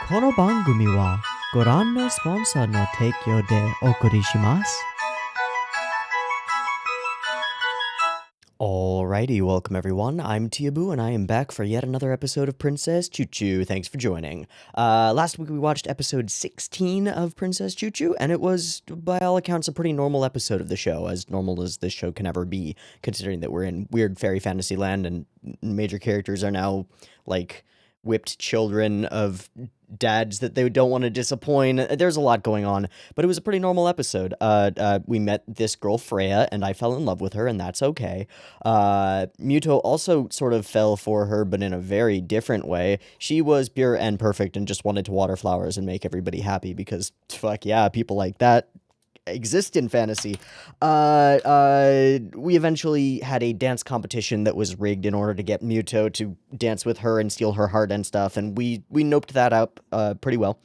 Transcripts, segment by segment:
この番組はご覧のスポンサーの提供でお送りします。Alrighty, welcome everyone. I'm Teeaboo, and I am back for yet another episode of Princess Choo-Choo. Thanks for joining. Last week we watched episode 16 of Princess Choo-Choo, and it was, by all accounts, a pretty normal episode of the show, as normal as this show can ever be, considering that we're in weird fairy fantasy land and major characters are now, like, whipped children of dads that they don't want to disappoint. There's a lot going on, but it was a pretty normal episode. We met this girl Freya, and I fell in love with her, and that's okay. Muto also sort of fell for her, but in a very different way. She was pure and perfect and just wanted to water flowers and make everybody happy because, fuck yeah, people like that exist in fantasy. We eventually had a dance competition that was rigged in order to get Muto to dance with her and steal her heart and stuff, and we noped that up pretty well.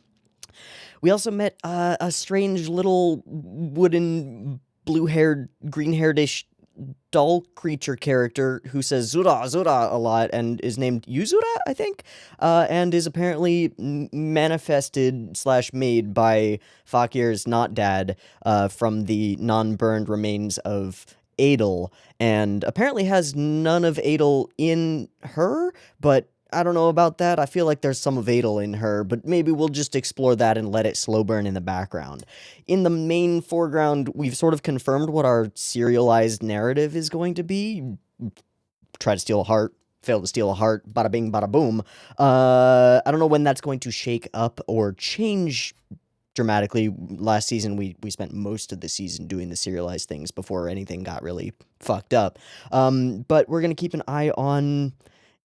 We also met a strange little wooden, blue-haired, green-haired-ish doll creature character who says Zura, Zura a lot and is named Yuzura, I think, and is apparently manifested / made by Fakir's not dad from the non-burned remains of Adel, and apparently has none of Adel in her, but I don't know about that. I feel like there's some of Adel in her, but maybe we'll just explore that and let it slow burn in the background. In the main foreground, we've sort of confirmed what our serialized narrative is going to be. Try to steal a heart, fail to steal a heart, bada bing, bada boom. I don't know when that's going to shake up or change dramatically. Last season, we spent most of the season doing the serialized things before anything got really fucked up. But we're going to keep an eye on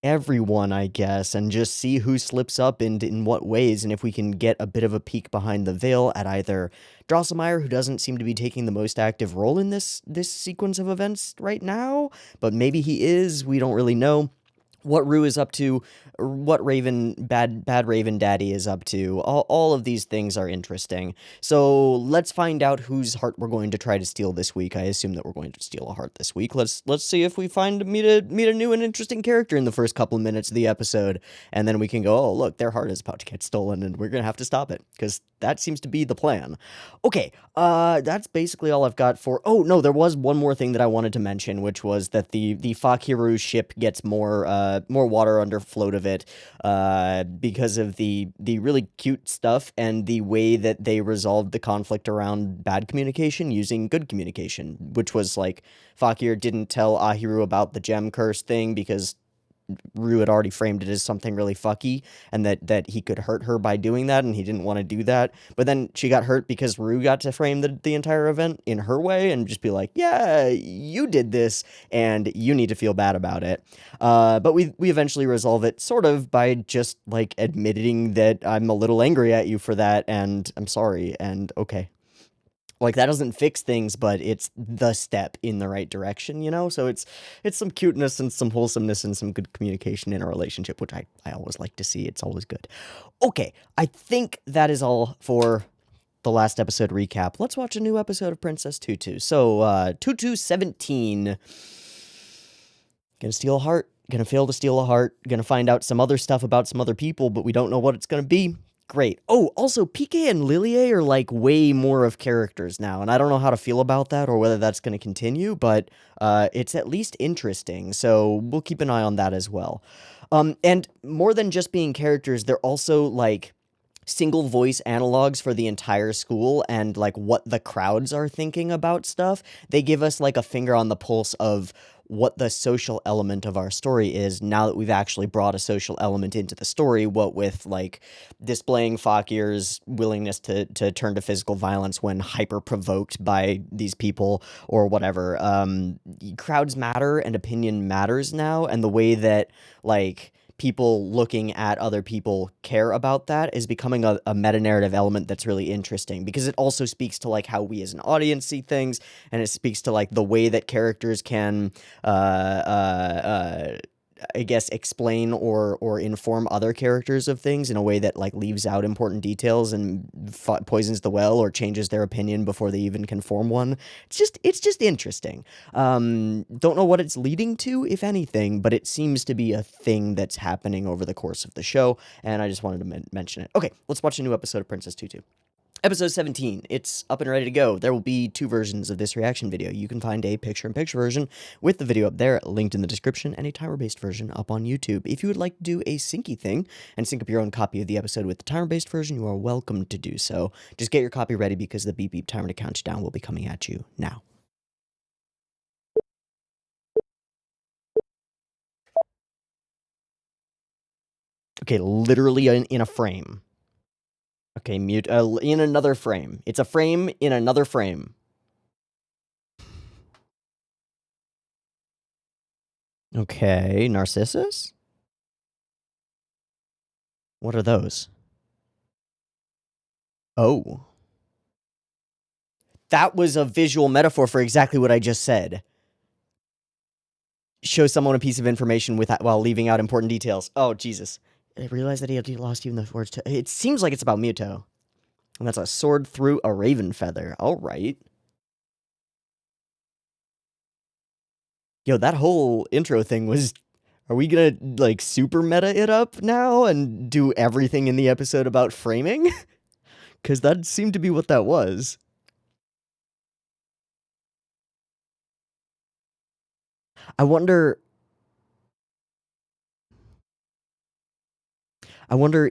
everyone, I guess, and just see who slips up and in what ways, and if we can get a bit of a peek behind the veil at either Drosselmeyer, who doesn't seem to be taking the most active role in this sequence of events right now, but maybe he is, we don't really know. What Rue is up to, what bad Raven Daddy is up to, all of these things are interesting. So let's find out whose heart we're going to try to steal this week. I assume that we're going to steal a heart this week. Let's see if we meet a new and interesting character in the first couple of minutes of the episode, and then we can go, oh look, their heart is about to get stolen, and we're gonna have to stop it, because that seems to be the plan. Okay, that's basically all I've got for. Oh no, there was one more thing that I wanted to mention, which was that the Fakiru ship gets more water under float of it because of the really cute stuff and the way that they resolved the conflict around bad communication using good communication, which was like Fakir didn't tell Ahiru about the gem curse thing because Rue had already framed it as something really fucky, and that he could hurt her by doing that, and he didn't want to do that. But then she got hurt because Rue got to frame the entire event in her way and just be like, yeah, you did this, and you need to feel bad about it. But we eventually resolve it sort of by just, like, admitting that I'm a little angry at you for that, and I'm sorry, and okay. Like, that doesn't fix things, but it's the step in the right direction, you know? So it's some cuteness and some wholesomeness and some good communication in a relationship, which I always like to see. It's always good. Okay, I think that is all for the last episode recap. Let's watch a new episode of Princess Tutu. So, Tutu 17. Gonna steal a heart. Gonna fail to steal a heart. Gonna find out some other stuff about some other people, but we don't know what it's gonna be. Great. Oh, also, PK and Lilie are, like, way more of characters now, and I don't know how to feel about that or whether that's going to continue, but it's at least interesting, so we'll keep an eye on that as well. And more than just being characters, they're also, like, single voice analogs for the entire school and, like, what the crowds are thinking about stuff. They give us, like, a finger on the pulse of what the social element of our story is now that we've actually brought a social element into the story, what with, like, displaying Fakir's willingness to turn to physical violence when hyper-provoked by these people or whatever. Crowds matter and opinion matters now, and the way that, like, people looking at other people care about that is becoming a meta-narrative element that's really interesting, because it also speaks to, like, how we as an audience see things, and it speaks to, like, the way that characters can I guess, explain or inform other characters of things in a way that, like, leaves out important details and poisons the well or changes their opinion before they even can form one. It's just interesting. Don't know what it's leading to, if anything, but it seems to be a thing that's happening over the course of the show, and I just wanted to mention it. Okay, let's watch a new episode of Princess Tutu. Episode 17, it's up and ready to go. There will be 2 versions of this reaction video. You can find a picture-in-picture version with the video up there, linked in the description, and a timer-based version up on YouTube. If you would like to do a syncy thing and sync up your own copy of the episode with the timer-based version, you are welcome to do so. Just get your copy ready because the beep beep timer to count you down will be coming at you now. Okay, literally in a frame. Okay, mute, in another frame. It's a frame in another frame. Okay, Narcissus? What are those? Oh. That was a visual metaphor for exactly what I just said. Show someone a piece of information while leaving out important details. Oh, Jesus. I realized that he had lost even the words to... It seems like it's about Muto. And that's a sword through a raven feather. All right. Yo, that whole intro thing was... Are we gonna, like, super meta it up now and do everything in the episode about framing? Because that seemed to be what that was. I wonder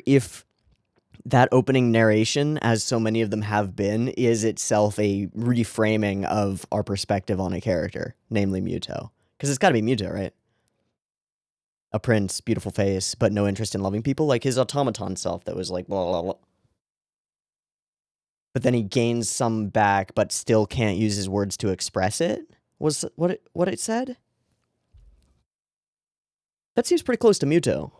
if that opening narration, as so many of them have been, is itself a reframing of our perspective on a character, namely Muto. Because it's gotta be Muto, right? A prince, beautiful face, but no interest in loving people, like his automaton self that was like, blah, blah, blah. But then he gains some back, but still can't use his words to express it, was what it said? That seems pretty close to Muto.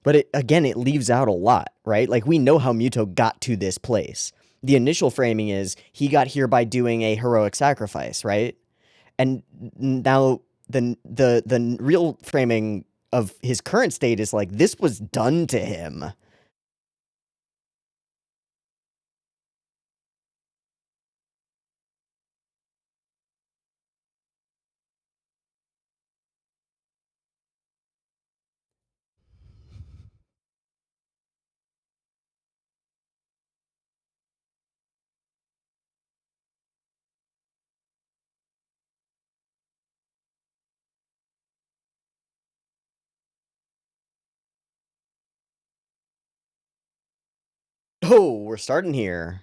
But it leaves out a lot, right? Like, we know how Muto got to this place. The initial framing is he got here by doing a heroic sacrifice, right? And now the real framing of his current state is like, this was done to him. Oh, we're starting here.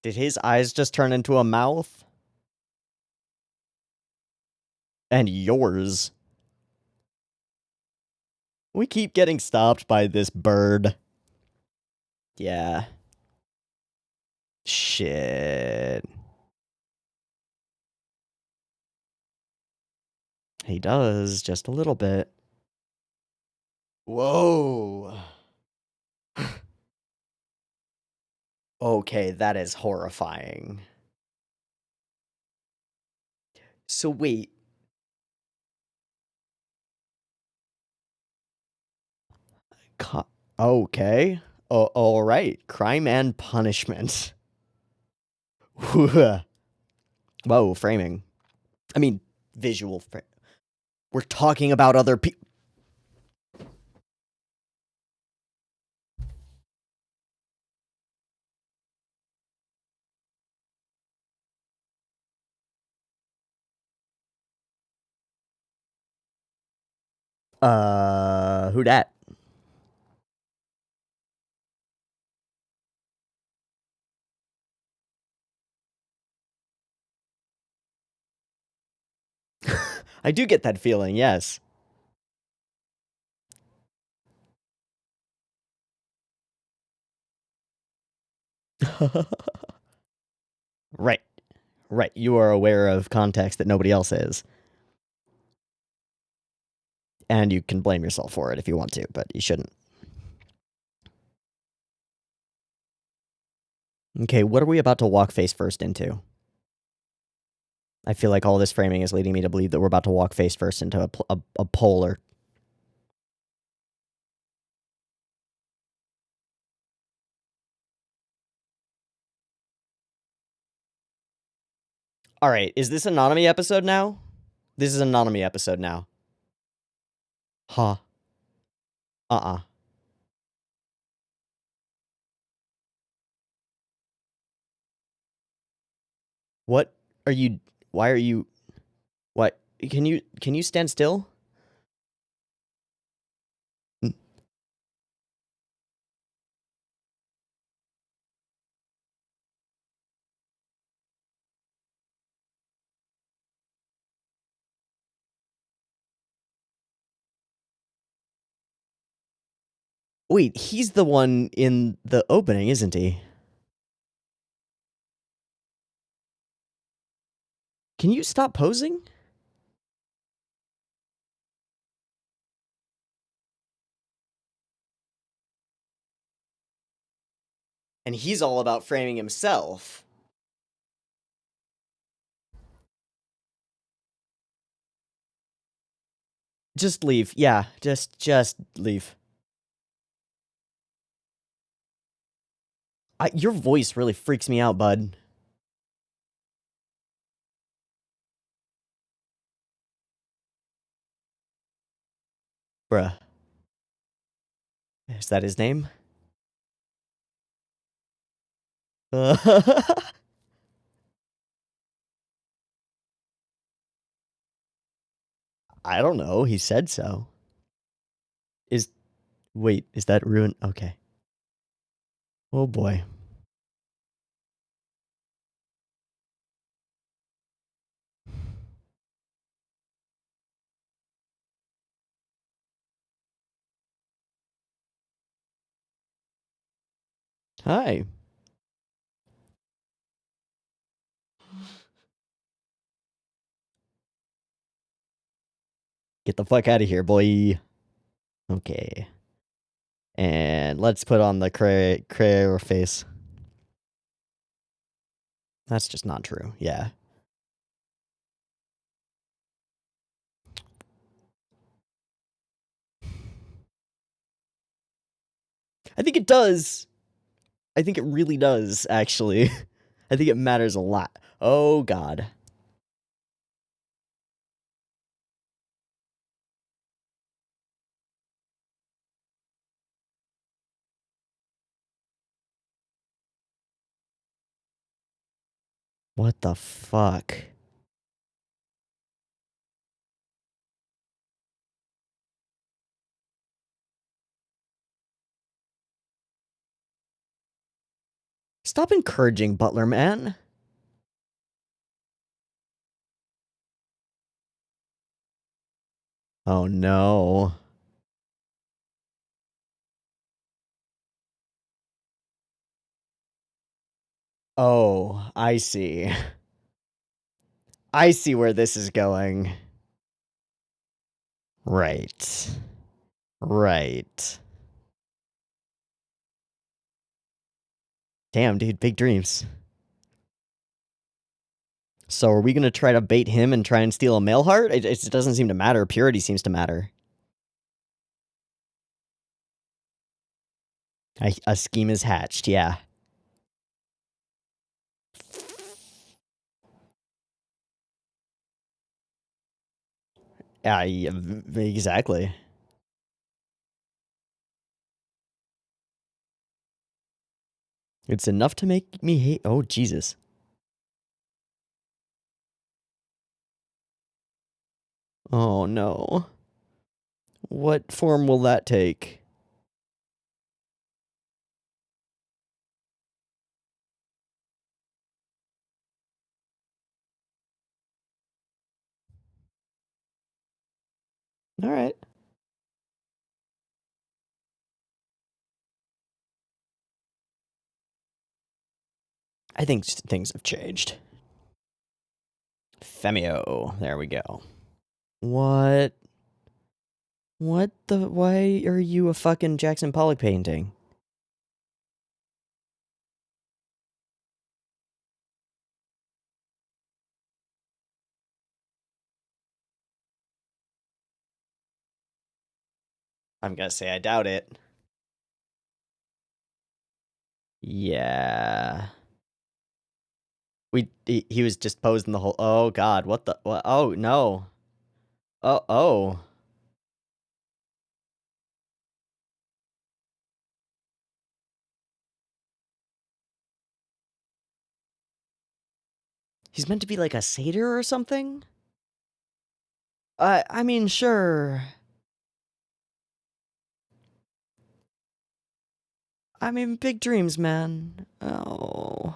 Did his eyes just turn into a mouth? And yours. We keep getting stopped by this bird. Yeah. Shit. He does, just a little bit. Whoa. Okay, that is horrifying. So wait. Okay. All right. Crime and punishment. Whoa, framing. I mean, visual. We're talking about other people. Who dat? I do get that feeling, yes. Right. Right. You are aware of context that nobody else is. And you can blame yourself for it if you want to, but you shouldn't. Okay, what are we about to walk face first into? I feel like all this framing is leading me to believe that we're about to walk face first into a polar. All right, is this a Nanami episode now? This is a Nanami episode now. Huh. Uh-uh. What are you... Why are you... What? Can you stand still? Wait, he's the one in the opening, isn't he? Can you stop posing? And he's all about framing himself. Just leave. Yeah, just leave. Your voice really freaks me out, bud. Bruh. Is that his name? I don't know. He said so. Wait, is that ruin? Okay. Oh boy. Hi. Get the fuck out of here, boy. Okay. And let's put on the cray face. That's just not true. Yeah. I think it does. I think it really does, actually. I think it matters a lot. Oh, God. What the fuck? Stop encouraging Butler, man. Oh, no. Oh, I see. I see where this is going. Right. Right. Damn, dude, big dreams. So are we going to try to bait him and try and steal a male heart? It doesn't seem to matter. Purity seems to matter. A scheme is hatched, yeah. Yeah, exactly. It's enough to make me hate... Oh, Jesus. Oh, no. What form will that take? All right. I think things have changed. Femio. There we go. What? What the... Why are you a fucking Jackson Pollock painting? I'm gonna say I doubt it. Yeah. He was just posing the whole. Oh God, what the? What? Oh no. Oh. He's meant to be like a satyr or something. I mean, sure. I mean, big dreams, man. Oh.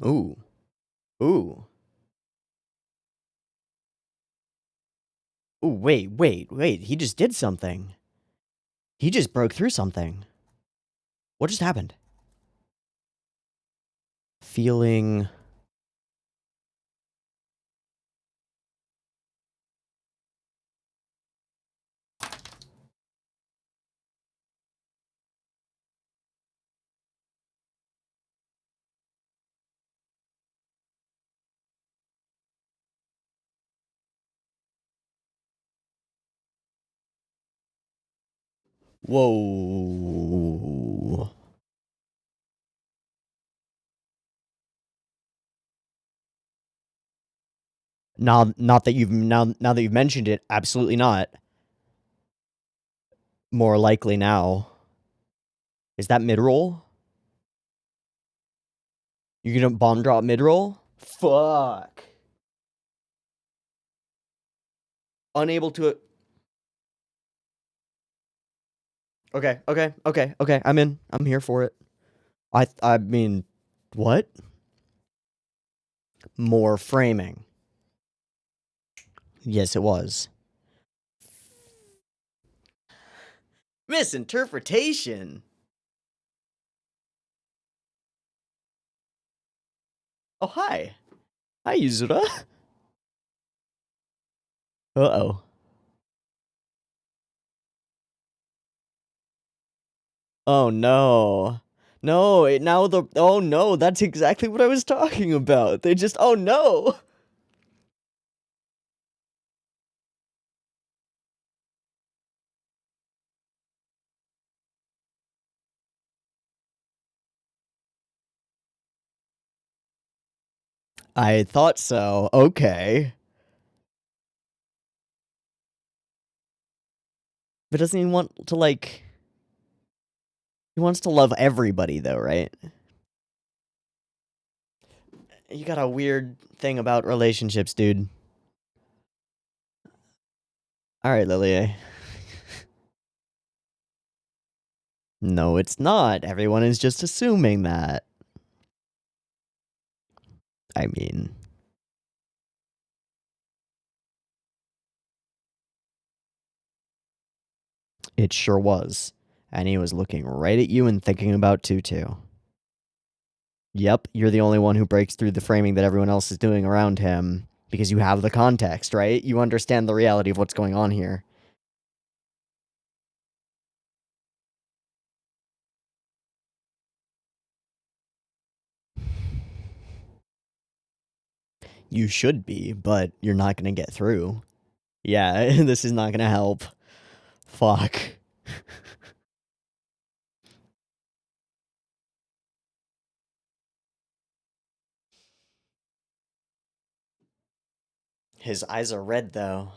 Ooh. Ooh. Ooh, wait. He just did something. He just broke through something. What just happened? Feeling. Whoa. Not that you've now that you've mentioned it, absolutely not. More likely now. Is that mid-roll? You gonna bomb drop mid-roll? Fuck. Unable to. Okay. I'm in. I'm here for it. I mean, what? More framing. Yes, it was. Misinterpretation. Oh, hi. Hi, Yuzura. Uh-oh. Oh, no. No, oh no, that's exactly what I was talking about. They just, oh no. I thought so. Okay. But doesn't he want to, like... He wants to love everybody, though, right? You got a weird thing about relationships, dude. Alright, Lilie. No, it's not. Everyone is just assuming that. I mean... It sure was. And he was looking right at you and thinking about Tutu. Yep, you're the only one who breaks through the framing that everyone else is doing around him. Because you have the context, right? You understand the reality of what's going on here. You should be, but you're not gonna get through. Yeah, this is not gonna help. Fuck. His eyes are red, though.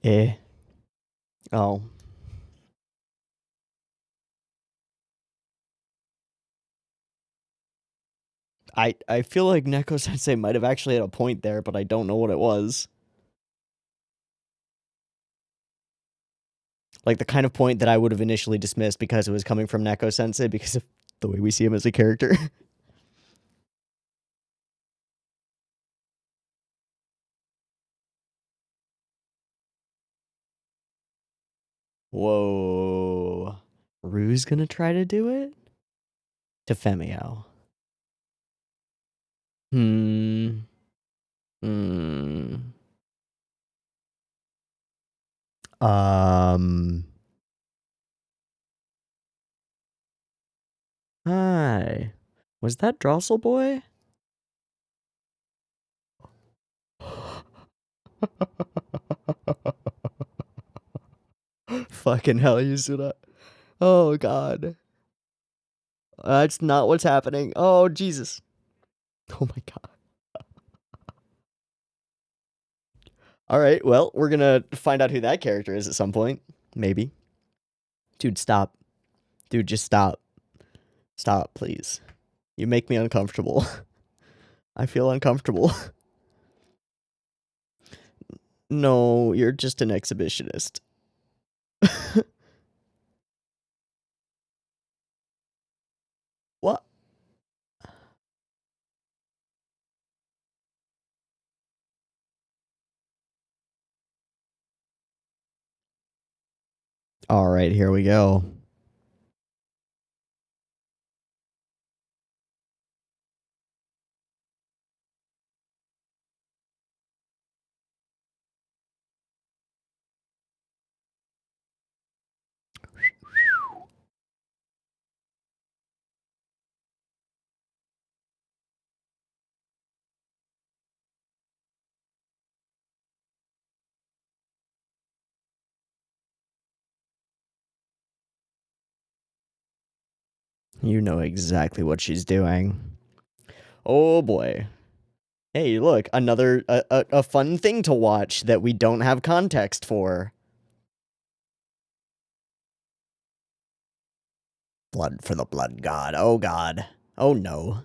Eh. Oh. I feel like Neko Sensei might have actually had a point there, but I don't know what it was. Like the kind of point that I would have initially dismissed because it was coming from Neko Sensei because of the way we see him as a character. Whoa. Rue's gonna try to do it? To Femio. Hmm. Hi. Was that Drossel boy? Fucking hell, Yuzura. Oh, God. That's not what's happening. Oh, Jesus. Oh, my God. All right, well, we're gonna find out who that character is at some point. Maybe. Dude, stop. Dude, just stop. Stop, please. You make me uncomfortable. I feel uncomfortable. No, you're just an exhibitionist. What? All right, here we go. You know exactly what she's doing. Oh boy. Hey, look, another a fun thing to watch that we don't have context for. Blood for the blood god. Oh god. Oh no.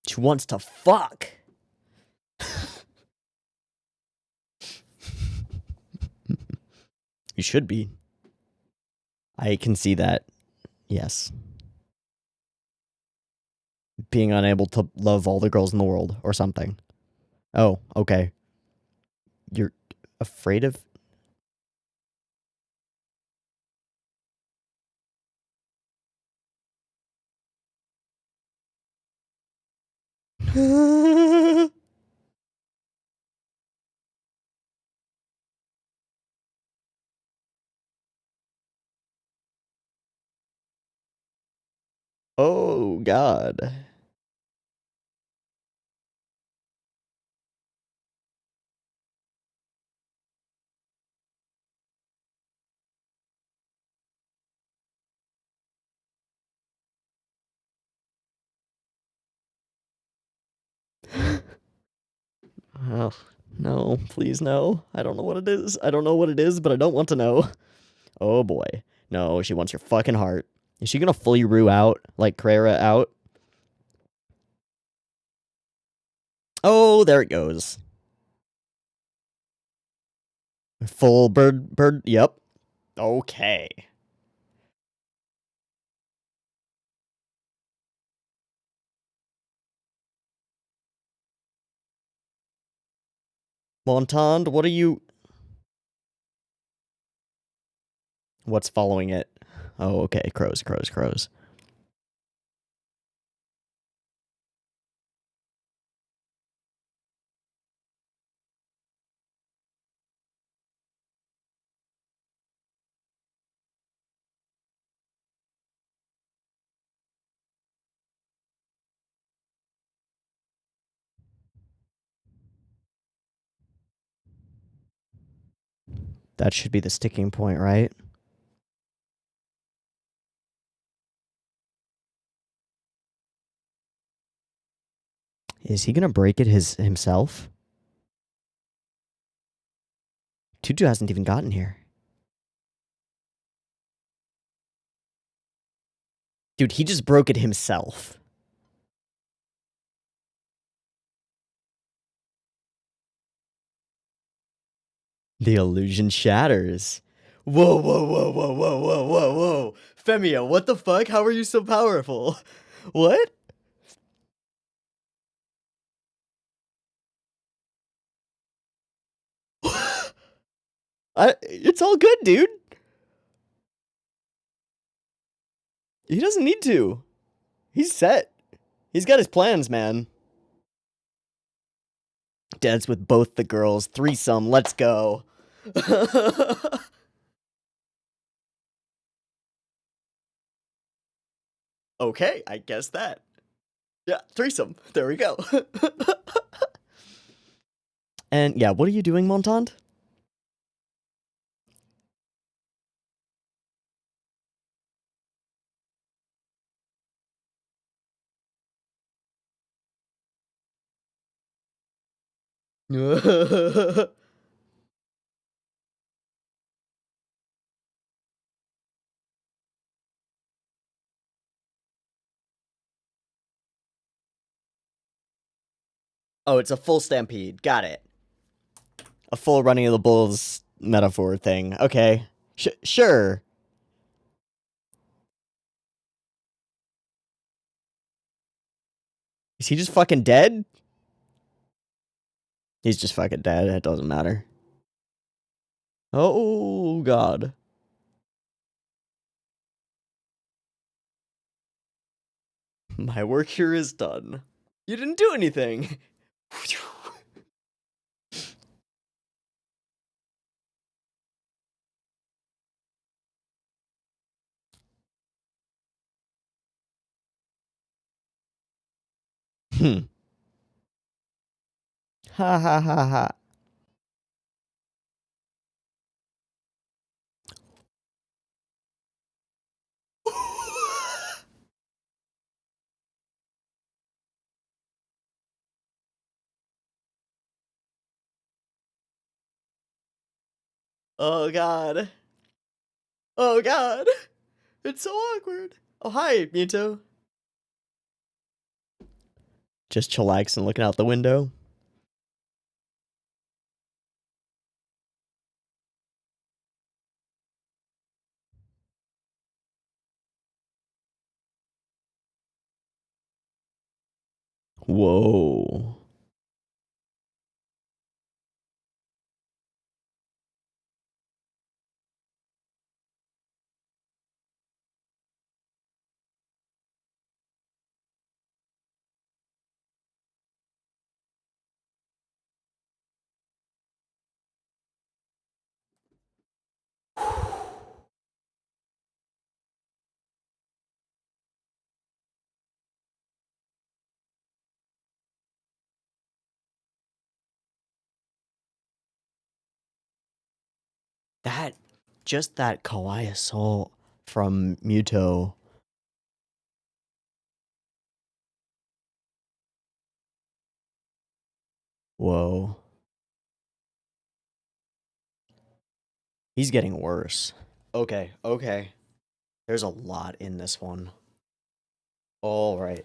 She wants to fuck. You should be. I can see that. Yes. Being unable to love all the girls in the world or something. Oh, okay. You're afraid of... Oh, God. Oh, no, please no. I don't know what it is. I don't know what it is, but I don't want to know. Oh boy. No, she wants your fucking heart. Is she gonna fully rue out, like Carrera out? Oh, there it goes. Full bird, yep. Okay. Montand, what are you... What's following it? Oh, okay. Crows. That should be the sticking point, right? Is he gonna break it himself? Tutu hasn't even gotten here. Dude, he just broke it himself. The illusion shatters. Whoa. Femio, what the fuck? How are you so powerful? What? It's all good, dude. He doesn't need to. He's set. He's got his plans, man. Dance with both the girls. Threesome. Let's go. Okay, I guess that. Yeah, threesome. There we go. And yeah, what are you doing, Montand? Oh, it's a full stampede. Got it. A full running of the bulls metaphor thing. Okay. Sure. Is he just fucking dead? He's just fucking dead. It doesn't matter. Oh, God. My work here is done. You didn't do anything. Hmm. Ha ha ha ha. Oh, God. Oh, God. It's so awkward. Oh, hi, Muto. Just chillaxing, looking out the window. Whoa. Just that kawaii assault from Muto. Whoa. He's getting worse. Okay. There's a lot in this one. All right.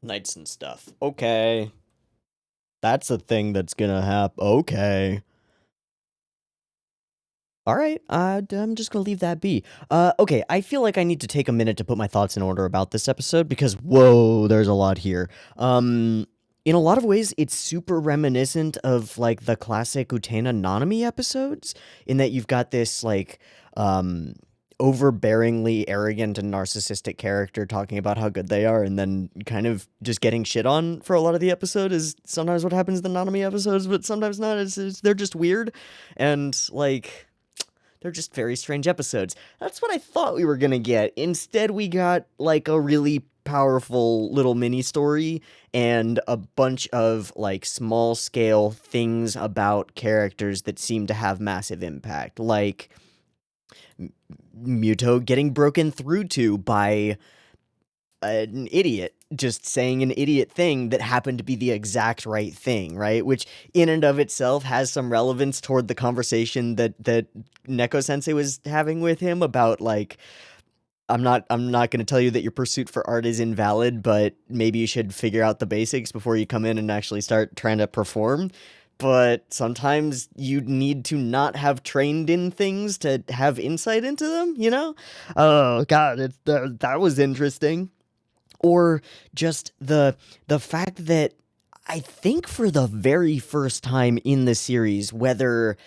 Knights and stuff. Okay. That's a thing that's gonna happen. Okay. All right, I'm just gonna leave that be. Okay, I feel like I need to take a minute to put my thoughts in order about this episode because whoa, there's a lot here. In a lot of ways, it's super reminiscent of like the classic Utena Nanami episodes, in that you've got this like overbearingly arrogant and narcissistic character talking about how good they are, and then kind of just getting shit on for a lot of the episode is sometimes what happens in the Nanami episodes, but sometimes not. They're just weird, and like they're just very strange episodes. That's what I thought we were gonna get. Instead, we got like a really powerful little mini story and a bunch of like small scale things about characters that seem to have massive impact. Like Muto getting broken through to by an idiot just saying an idiot thing that happened to be the exact right thing, right? Which in and of itself has some relevance toward the conversation that Neko Sensei was having with him about like I'm not going to tell you that your pursuit for art is invalid, but maybe you should figure out the basics before you come in and actually start trying to perform. But sometimes you need to not have trained in things to have insight into them, you know? Oh god, that was interesting. Or just the fact that I think for the very first time in the series, whether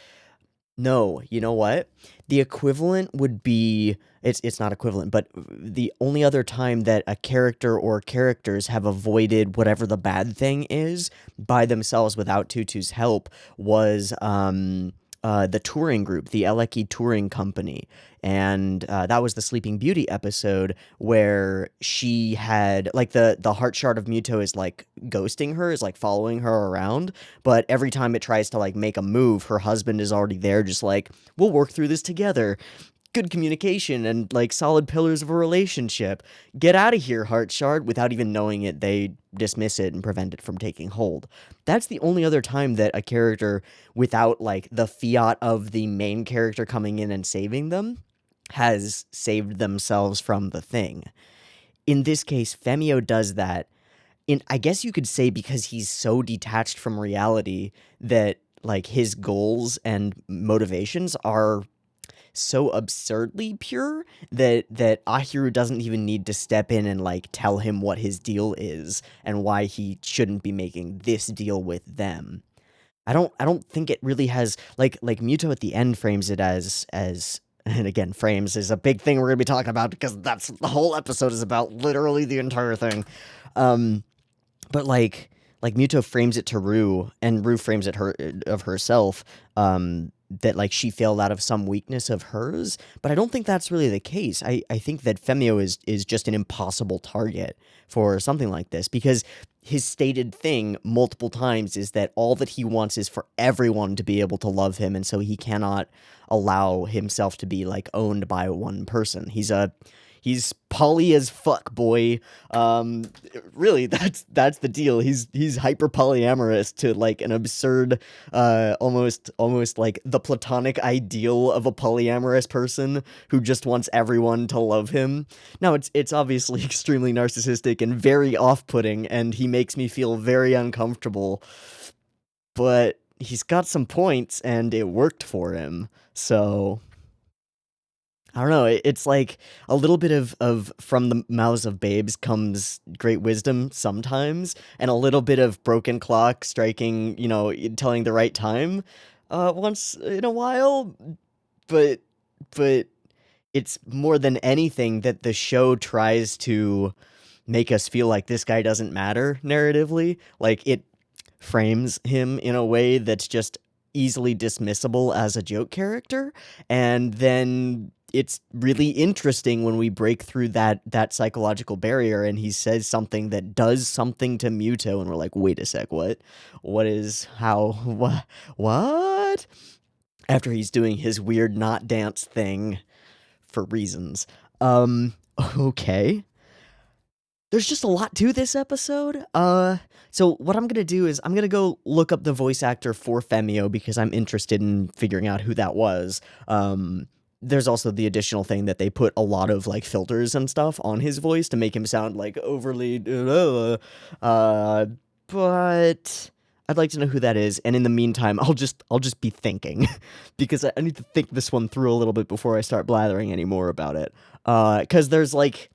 no, you know what? The equivalent would be it's not equivalent, but the only other time that a character or characters have avoided whatever the bad thing is by themselves without Tutu's help was the touring group, the Eleki Touring Company. And that was the Sleeping Beauty episode where she had like the heart shard of Muto is like ghosting her, is like following her around, but every time it tries to like make a move, her husband is already there, just like, we'll work through this together. Good communication and like solid pillars of a relationship. Get out of here, heart shard. Without even knowing it, they dismiss it and prevent it from taking hold. That's the only other time that a character, without like the fiat of the main character coming in and saving them, has saved themselves from the thing. In this case, Femio does that. I guess you could say because he's so detached from reality that like his goals and motivations are so absurdly pure that Ahiru doesn't even need to step in and like tell him what his deal is and why he shouldn't be making this deal with them. I don't think it really has like Muto at the end frames it as and again, frames is a big thing we're gonna be talking about because that's the whole episode is about, literally the entire thing. Um, but like Muto frames it to Rue, and Rue frames it of herself, that like she failed out of some weakness of hers, but I don't think that's really the case. I think that Femio is just an impossible target for something like this because his stated thing multiple times is that all that he wants is for everyone to be able to love him, and so he cannot allow himself to be like owned by one person. He's poly as fuck, boy. Really, that's the deal. He's hyper polyamorous to like an absurd, almost like the platonic ideal of a polyamorous person who just wants everyone to love him. Now, it's obviously extremely narcissistic and very off-putting, and he makes me feel very uncomfortable. But he's got some points, and it worked for him. So I don't know. It's like a little bit of from the mouths of babes comes great wisdom sometimes, and a little bit of broken clock striking, telling the right time, once in a while. But but it's more than anything that the show tries to make us feel like this guy doesn't matter narratively. Like it frames him in a way that's just easily dismissible as a joke character, and then it's really interesting when we break through that psychological barrier and he says something that does something to Muto and we're like, wait a sec, what is how what after he's doing his weird not dance thing for reasons. Okay, there's just a lot to this episode. So what I'm gonna do is I'm gonna go look up the voice actor for Femio because I'm interested in figuring out who that was. There's also the additional thing that they put a lot of like filters and stuff on his voice to make him sound like overly, but I'd like to know who that is. And in the meantime, I'll just be thinking because I need to think this one through a little bit before I start blathering any more about it. Because there's like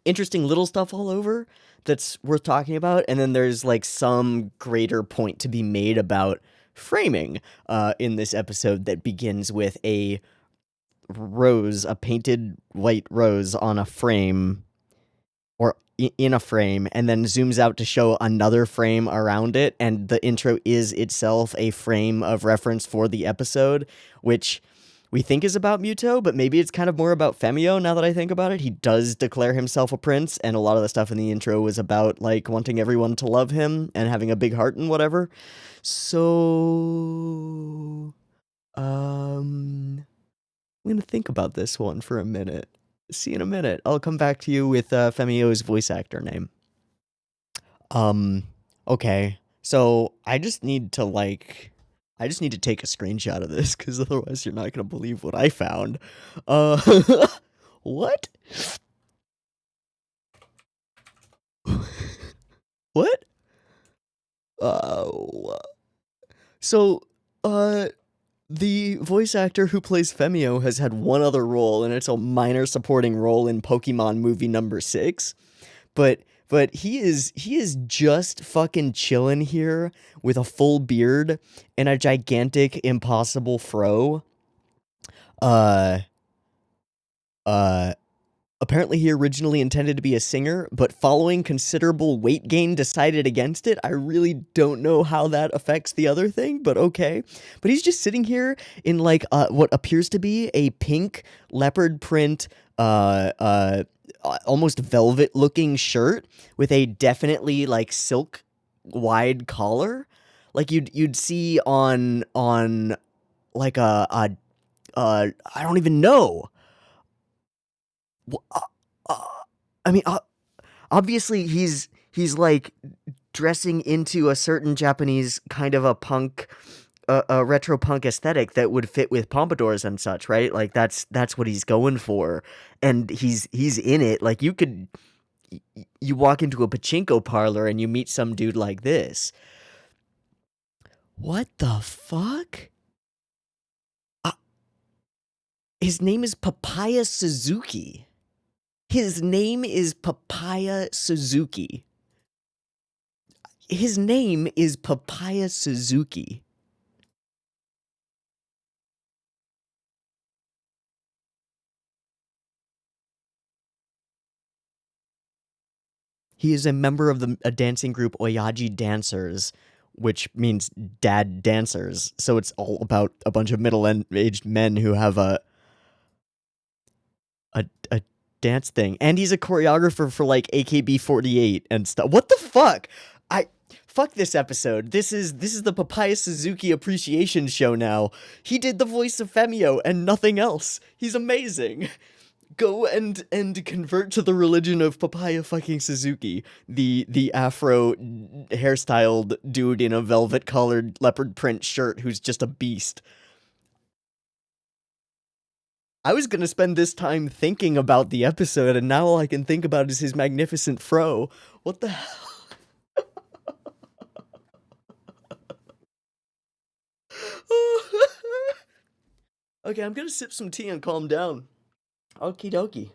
interesting little stuff all over that's worth talking about, and then there's like some greater point to be made about framing in this episode that begins with a rose, a painted white rose on a frame or in a frame, and then zooms out to show another frame around it, and the intro is itself a frame of reference for the episode, which we think is about Muto, but maybe it's kind of more about Femio now that I think about it. He does declare himself a prince, and a lot of the stuff in the intro was about, like, wanting everyone to love him and having a big heart and whatever. So, gonna think about this one for a minute. See you in a minute. I'll come back to you with Femio's voice actor name. Okay. So I just need to take a screenshot of this because otherwise you're not gonna believe what I found. What? What? So, the voice actor who plays Femio has had one other role, and it's a minor supporting role in Pokemon movie number 6. But he is just fucking chilling here with a full beard and a gigantic impossible fro. Uh, Apparently he originally intended to be a singer, but following considerable weight gain decided against it. I really don't know how that affects the other thing, but okay. But he's just sitting here in like what appears to be a pink leopard print almost velvet looking shirt with a definitely like silk wide collar, like you'd see on like a I don't even know. I mean, obviously he's like dressing into a certain Japanese kind of a punk, a retro punk aesthetic that would fit with pompadours and such, right? Like that's what he's going for, and he's in it. Like you walk into a pachinko parlor and you meet some dude like this. What the fuck? His name is Papaya Suzuki. His name is Papaya Suzuki. His name is Papaya Suzuki. He is a member of a dancing group Oyaji Dancers, which means dad dancers. So it's all about a bunch of middle-aged men who have a dance thing. And he's a choreographer for like AKB48 and stuff. What the fuck? Fuck this episode. This is the Papaya Suzuki appreciation show now. He did the voice of Femio and nothing else. He's amazing. Go and convert to the religion of Papaya fucking Suzuki, the afro hairstyled dude in a velvet colored leopard print shirt who's just a beast. I was gonna spend this time thinking about the episode, and now all I can think about is his magnificent fro. What the hell? Okay, I'm gonna sip some tea and calm down. Okie dokie.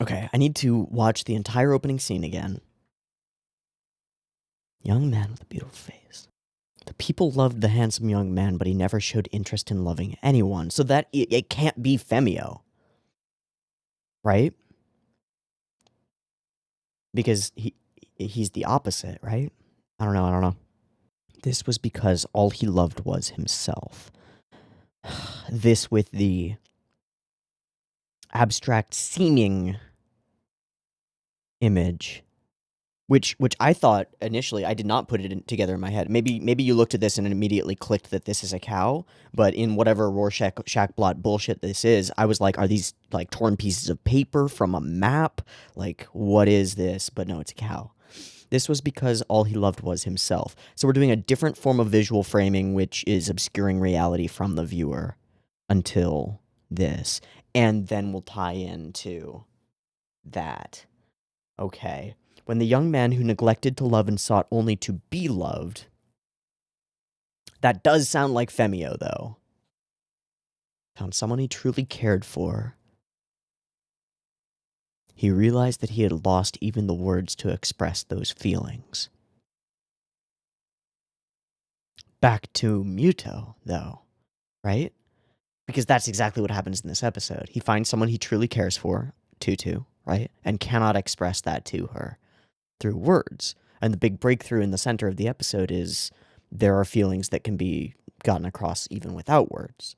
Okay, I need to watch the entire opening scene again. Young man with a beautiful face. The people loved the handsome young man, but he never showed interest in loving anyone, so that it can't be Femio. Right? Because he's the opposite, right? I don't know. This was because all he loved was himself. This with the abstract seeming image, which I thought initially, I did not put it together in my head. Maybe you looked at this and immediately clicked that this is a cow, but in whatever Rorschach blot bullshit this is, I was like, are these like torn pieces of paper from a map? Like, what is this? But no, it's a cow. This was because all he loved was himself. So we're doing a different form of visual framing, which is obscuring reality from the viewer until this. And then we'll tie into that. Okay. When the young man who neglected to love and sought only to be loved. That does sound like Femio, though. Found someone he truly cared for. He realized that he had lost even the words to express those feelings. Back to Muto, though, right? Because that's exactly what happens in this episode. He finds someone he truly cares for, Tutu, right? And cannot express that to her through words. And the big breakthrough in the center of the episode is there are feelings that can be gotten across even without words,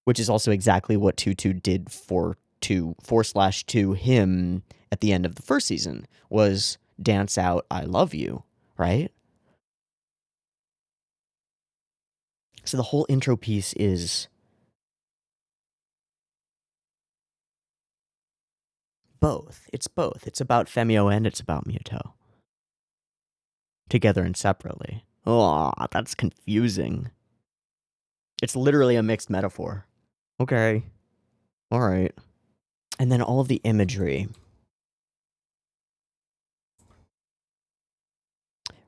which is also exactly what Tutu did for him at the end of the first season, was dance out I love you, right? So the whole intro piece is both. It's both. It's about Femio and it's about Muto. Together and separately. Oh, that's confusing. It's literally a mixed metaphor. Okay. Alright. And then all of the imagery.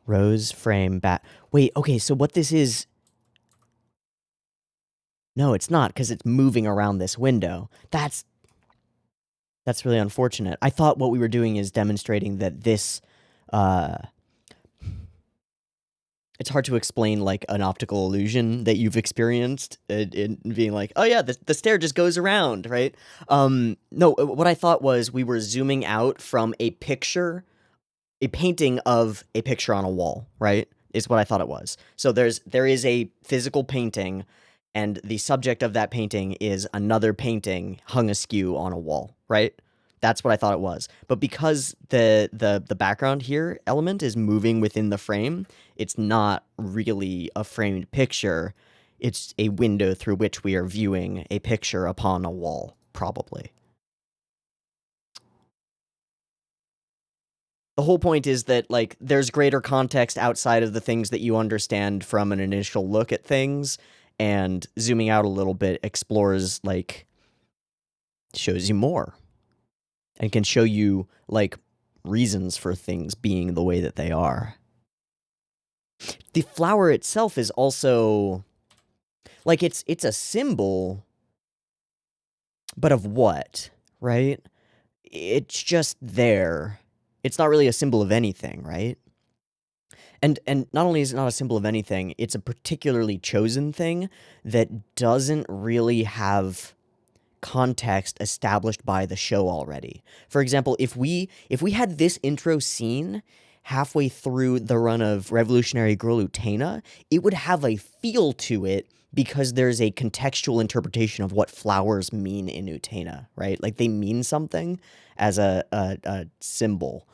Rose, frame, bat. Wait, okay, so what this is... No, it's not, because it's moving around this window. That's really unfortunate. I thought what we were doing is demonstrating that this... It's hard to explain, like, an optical illusion that you've experienced, in being like, oh yeah, the stair just goes around, right? No, what I thought was we were zooming out from a picture, a painting of a picture on a wall, right? Is what I thought it was. So there is a physical painting, and the subject of that painting is another painting hung askew on a wall, right? That's what I thought it was. But because the background here element is moving within the frame, it's not really a framed picture. It's a window through which we are viewing a picture upon a wall, probably. The whole point is that, like, there's greater context outside of the things that you understand from an initial look at things, and zooming out a little bit explores, like, shows you more. And can show you, like, reasons for things being the way that they are. The flower itself is also, like, it's a symbol, but of what, right? It's just there. It's not really a symbol of anything, right? And not only is it not a symbol of anything, it's a particularly chosen thing that doesn't really have context established by the show already. For example, if we had this intro scene halfway through the run of Revolutionary Girl Utena, it would have a feel to it because there's a contextual interpretation of what flowers mean in Utena, right? Like, they mean something as a symbol.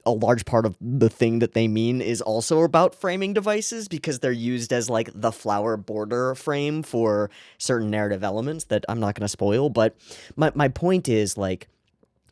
A large part of the thing that they mean is also about framing devices because they're used as, like, the flower border frame for certain narrative elements that I'm not going to spoil. But my point is, like,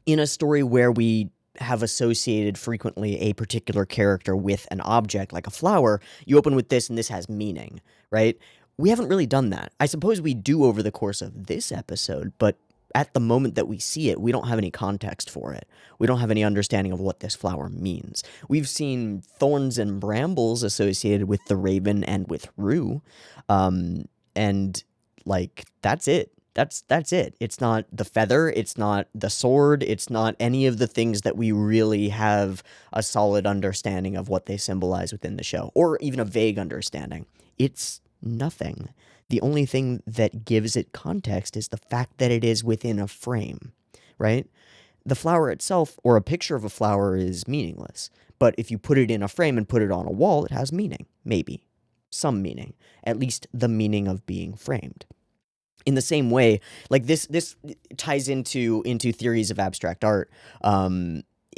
in a story where we have associated frequently a particular character with an object, like a flower, you open with this and this has meaning, right? We haven't really done that. I suppose we do over the course of this episode, but at the moment that we see it, we don't have any context for it. We don't have any understanding of what this flower means. We've seen thorns and brambles associated with the raven and with Rue, and, like, that's it. That's it. It's not the feather, it's not the sword, it's not any of the things that we really have a solid understanding of what they symbolize within the show, or even a vague understanding. It's nothing. The only thing that gives it context is the fact that it is within a frame, right? The flower itself, or a picture of a flower, is meaningless. But if you put it in a frame and put it on a wall, it has meaning. Maybe. Some meaning. At least the meaning of being framed. In the same way, like, this ties into theories of abstract art.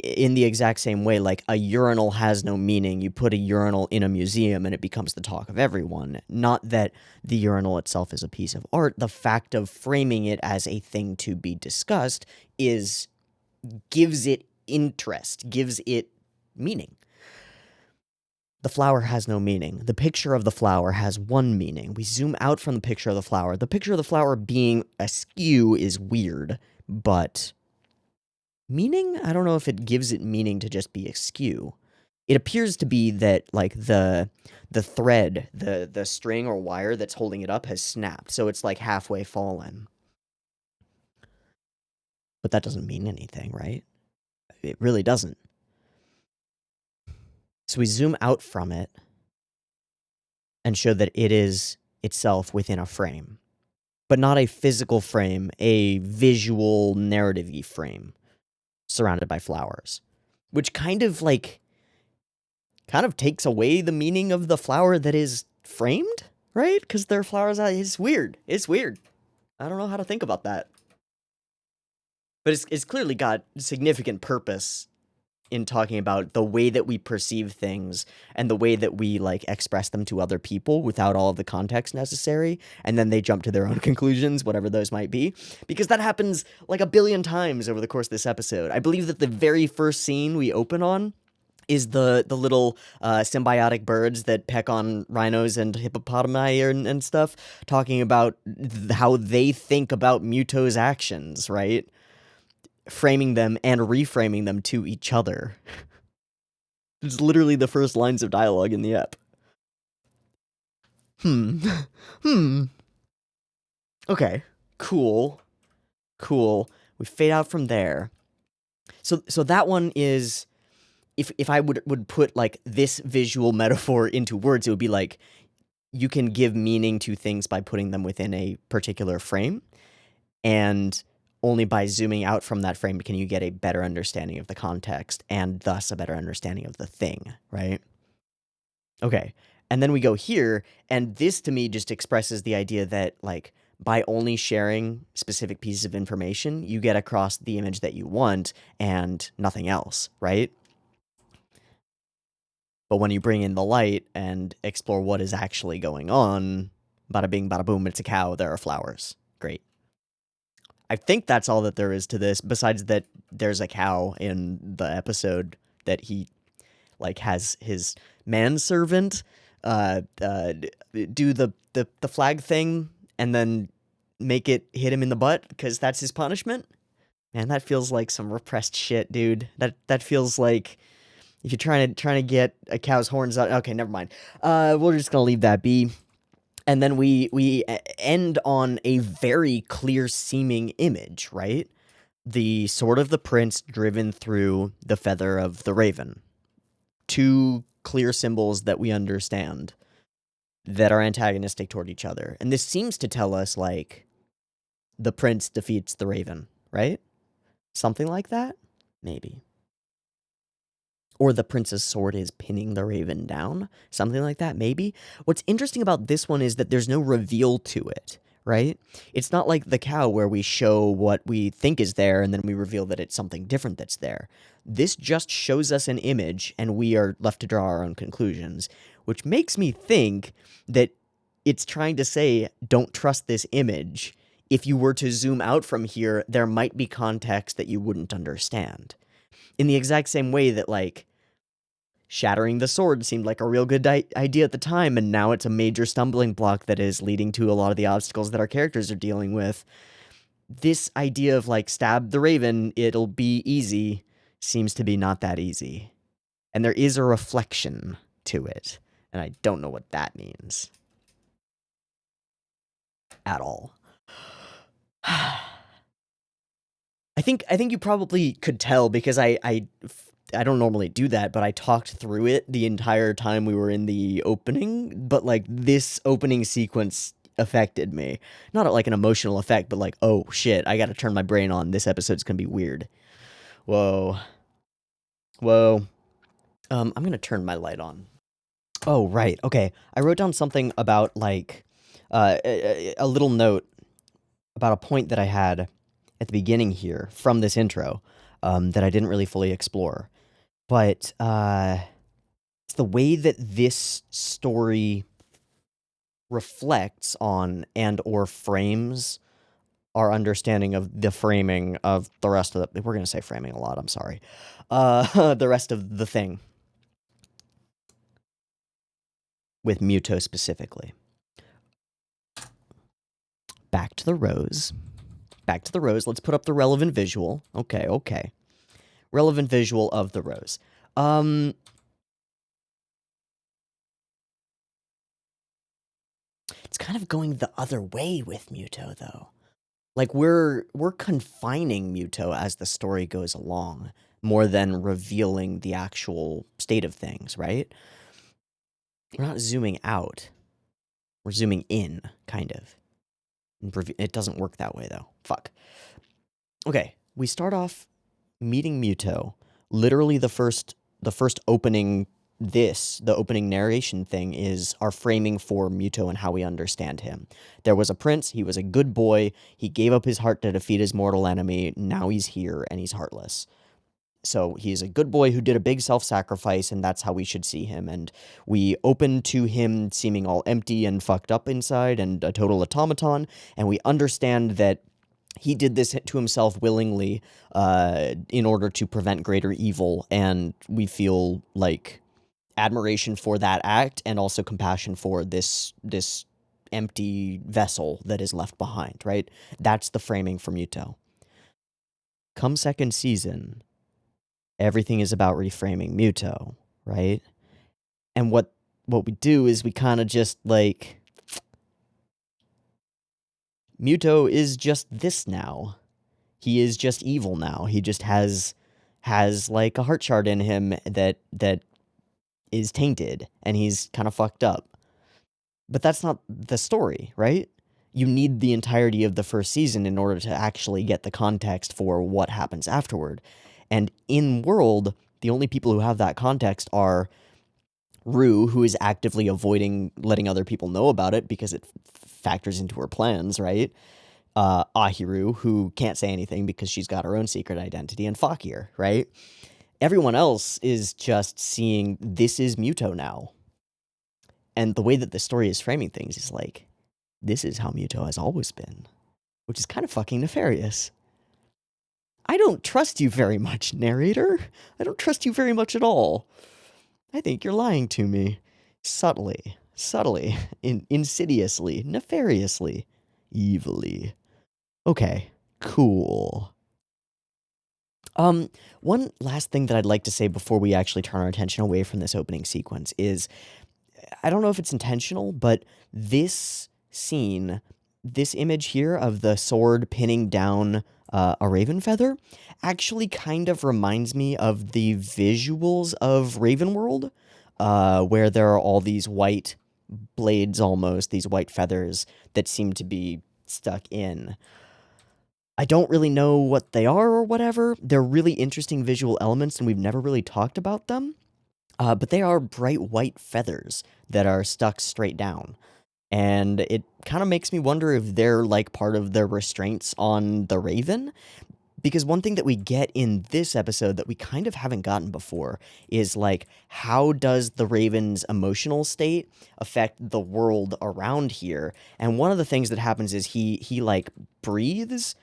In the exact same way, like, a urinal has no meaning. You put a urinal in a museum and it becomes the talk of everyone. Not that the urinal itself is a piece of art. The fact of framing it as a thing to be discussed gives it interest, gives it meaning. The flower has no meaning. The picture of the flower has one meaning. We zoom out from the picture of the flower. The picture of the flower being askew is weird, but meaning? I don't know if it gives it meaning to just be askew. It appears to be that, like, the thread, the string or wire that's holding it up has snapped, so it's, like, halfway fallen. But that doesn't mean anything, right? It really doesn't. So we zoom out from it and show that it is itself within a frame. But not a physical frame, a visual, narrative-y frame surrounded by flowers. Which kind of takes away the meaning of the flower that is framed, right? Because there are flowers out. It's weird. It's weird. I don't know how to think about that. But it's clearly got significant purpose in talking about the way that we perceive things and the way that we like express them to other people without all of the context necessary, and then they jump to their own conclusions, whatever those might be, because that happens like a billion times over the course of this episode. I believe that the very first scene we open on is the little symbiotic birds that peck on rhinos and hippopotami and stuff, talking about how they think about Muto's actions, right? Framing them and reframing them to each other. It's literally the first lines of dialogue in the ep. Okay, cool. We fade out from there. So that one is, if I would put like this visual metaphor into words, it would be like, you can give meaning to things by putting them within a particular frame, and only by zooming out from that frame can you get a better understanding of the context, and thus a better understanding of the thing, right? Okay, and then we go here, and this to me just expresses the idea that, like, by only sharing specific pieces of information, you get across the image that you want and nothing else, right? But when you bring in the light and explore what is actually going on, bada bing, bada boom, it's a cow, there are flowers. Great. I think that's all that there is to this, besides that there's a cow in the episode that he, like, has his manservant do the flag thing and then make it hit him in the butt, because that's his punishment. Man, that feels like some repressed shit, dude. That feels like if you're trying to get a cow's horns out. Okay, never mind. We're just gonna leave that be. And then we end on a very clear seeming image, right? The sword of the prince driven through the feather of the raven. Two clear symbols that we understand that are antagonistic toward each other. And this seems to tell us, like, the prince defeats the raven, right? Something like that? Maybe. Or the prince's sword is pinning the raven down. Something like that, maybe. What's interesting about this one is that there's no reveal to it, right? It's not like the cow where we show what we think is there and then we reveal that it's something different that's there. This just shows us an image and we are left to draw our own conclusions, which makes me think that it's trying to say, don't trust this image. If you were to zoom out from here, there might be context that you wouldn't understand. In the exact same way that, like, shattering the sword seemed like a real good idea at the time, and now it's a major stumbling block that is leading to a lot of the obstacles that our characters are dealing with. This idea of, like, stab the raven, it'll be easy, seems to be not that easy. And there is a reflection to it, and I don't know what that means. At all. I think you probably could tell, because I don't normally do that, but I talked through it the entire time we were in the opening, but, like, this opening sequence affected me. Not like an emotional effect, but like, oh shit, I gotta turn my brain on. This episode's gonna be weird. Whoa. I'm gonna turn my light on. Oh, right, okay. I wrote down something about, like, a little note about a point that I had at the beginning here from this intro, that I didn't really fully explore. But it's the way that this story reflects on and or frames our understanding of the framing of the rest of the... We're going to say framing a lot, I'm sorry. The rest of the thing. With Muto specifically. Back to the rose. Let's put up the relevant visual. Okay. Relevant visual of the rose. It's kind of going the other way with Muto, though. Like, we're confining Muto as the story goes along, more than revealing the actual state of things, right? We're not zooming out. We're zooming in, kind of. It doesn't work that way, though. Fuck. Okay, we start off meeting Muto. Literally the first opening, the opening narration thing is our framing for Muto and how we understand him. There was a prince, he was a good boy, he gave up his heart to defeat his mortal enemy, now he's here and he's heartless. So he is a good boy who did a big self-sacrifice, and that's how we should see him. And we open to him seeming all empty and fucked up inside and a total automaton, and we understand that he did this to himself willingly in order to prevent greater evil, and we feel like admiration for that act and also compassion for this empty vessel that is left behind, right? That's the framing for Muto. Come second season, everything is about reframing Muto, right? And what we do is we kind of just like, Muto is just this now. He is just evil now. He just has like a heart shard in him that is tainted, and he's kind of fucked up. But that's not the story, right? You need the entirety of the first season in order to actually get the context for what happens afterward. And in world, the only people who have that context are Rue, who is actively avoiding letting other people know about it because it factors into her plans, right? Ahiru, who can't say anything because she's got her own secret identity, and Fakir, right? Everyone else is just seeing this is Muto now. And the way that the story is framing things is like, this is how Muto has always been, which is kind of fucking nefarious. I don't trust you very much, narrator. I don't trust you very much at all. I think you're lying to me. Subtly, insidiously, nefariously, evilly. Okay, cool. One last thing that I'd like to say before we actually turn our attention away from this opening sequence is, I don't know if it's intentional, but this scene, this image here of the sword pinning down a raven feather, actually kind of reminds me of the visuals of Ravenworld, where there are all these white blades almost, these white feathers that seem to be stuck in. I don't really know what they are or whatever. They're really interesting visual elements, and we've never really talked about them. But they are bright white feathers that are stuck straight down. And it kind of makes me wonder if they're like part of the restraints on the Raven. Because one thing that we get in this episode that we kind of haven't gotten before is like, how does the Raven's emotional state affect the world around here? And one of the things that happens is he like breathes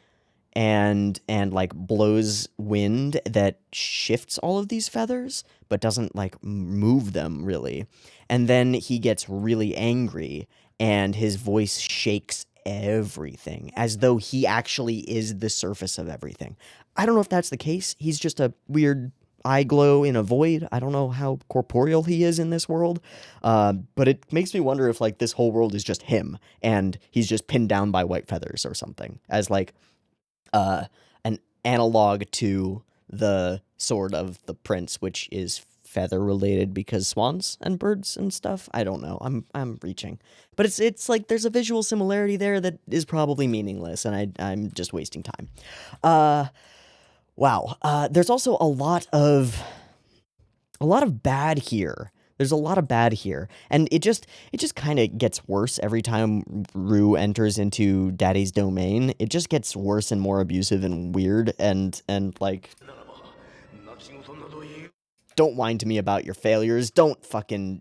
and like blows wind that shifts all of these feathers, but doesn't like move them really. And then he gets really angry and his voice shakes everything as though he actually is the surface of everything. I don't know if that's the case. He's just a weird eye glow in a void. I don't know how corporeal he is in this world. But it makes me wonder if like this whole world is just him and he's just pinned down by white feathers or something as like an analog to the sword of the prince, which is feather related because swans and birds and stuff. I don't know. I'm reaching, but it's like there's a visual similarity there that is probably meaningless, and I'm just wasting time. Wow. There's also a lot of bad here. There's a lot of bad here, and it just kind of gets worse every time Rue enters into Daddy's domain. It just gets worse and more abusive and weird, and like, don't whine to me about your failures. Don't fucking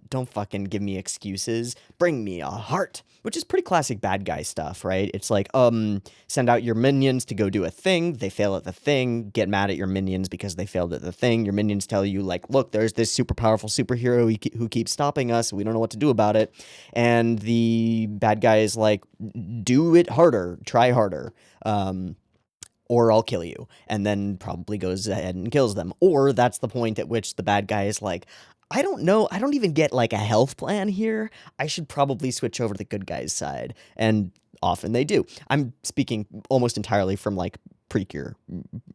give me excuses. Bring me a heart, which is pretty classic bad guy stuff, right? It's like, send out your minions to go do a thing. They fail at the thing. Get mad at your minions because they failed at the thing. Your minions tell you like, look, there's this super powerful superhero who keeps stopping us. We don't know what to do about it. And the bad guy is like, do it harder. Try harder. Or I'll kill you, and then probably goes ahead and kills them. Or that's the point at which the bad guy is like, I don't know, I don't even get like a health plan here. I should probably switch over to the good guy's side. And often they do. I'm speaking almost entirely from like Precure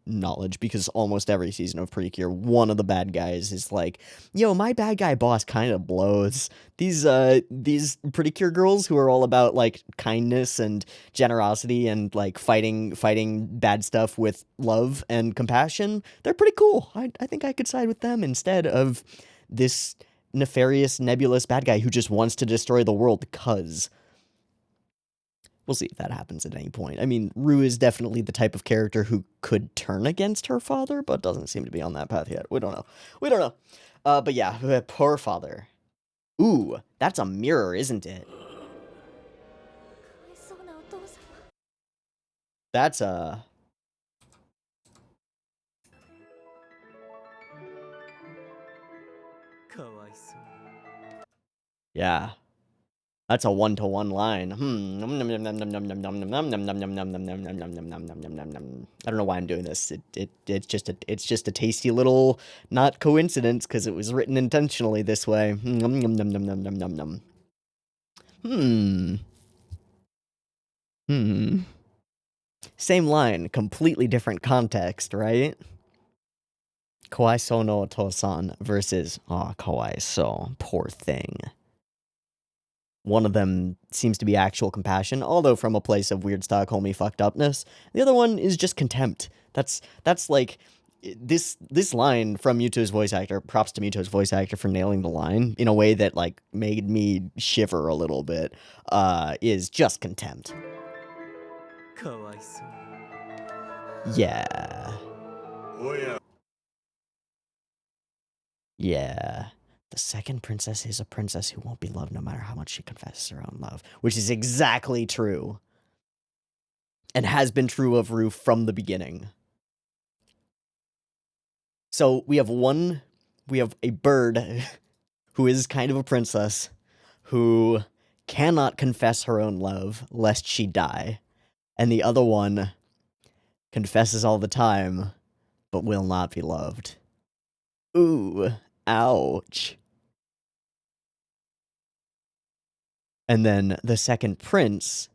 knowledge, because almost every season of Precure, one of the bad guys is like, yo, my bad guy boss kind of blows. These Precure girls who are all about like kindness and generosity and like fighting bad stuff with love and compassion, they're pretty cool. I think I could side with them instead of this nefarious, nebulous bad guy who just wants to destroy the world because We'll see if that happens at any point. I mean, Rue is definitely the type of character who could turn against her father, but doesn't seem to be on that path yet. We don't know. We don't know. But yeah, poor father. Ooh, that's a mirror, isn't it? That's a... Yeah. That's a one-to-one line. I don't know why I'm doing this. It's just a tasty little not coincidence because it was written intentionally this way. Same line, completely different context, right? Kawaiso no Otosan versus kawaiso, poor thing. One of them seems to be actual compassion, although from a place of weird Stockholmy fucked upness. The other one is just contempt. That's like this line from Muto's voice actor. Props to Muto's voice actor for nailing the line in a way that like made me shiver a little bit. Is just contempt. Yeah. Oh yeah. Yeah. The second princess is a princess who won't be loved no matter how much she confesses her own love, which is exactly true. And has been true of Rue from the beginning. So we have a bird who is kind of a princess who cannot confess her own love lest she die. And the other one confesses all the time, but will not be loved. Ooh, ouch. And then the second prince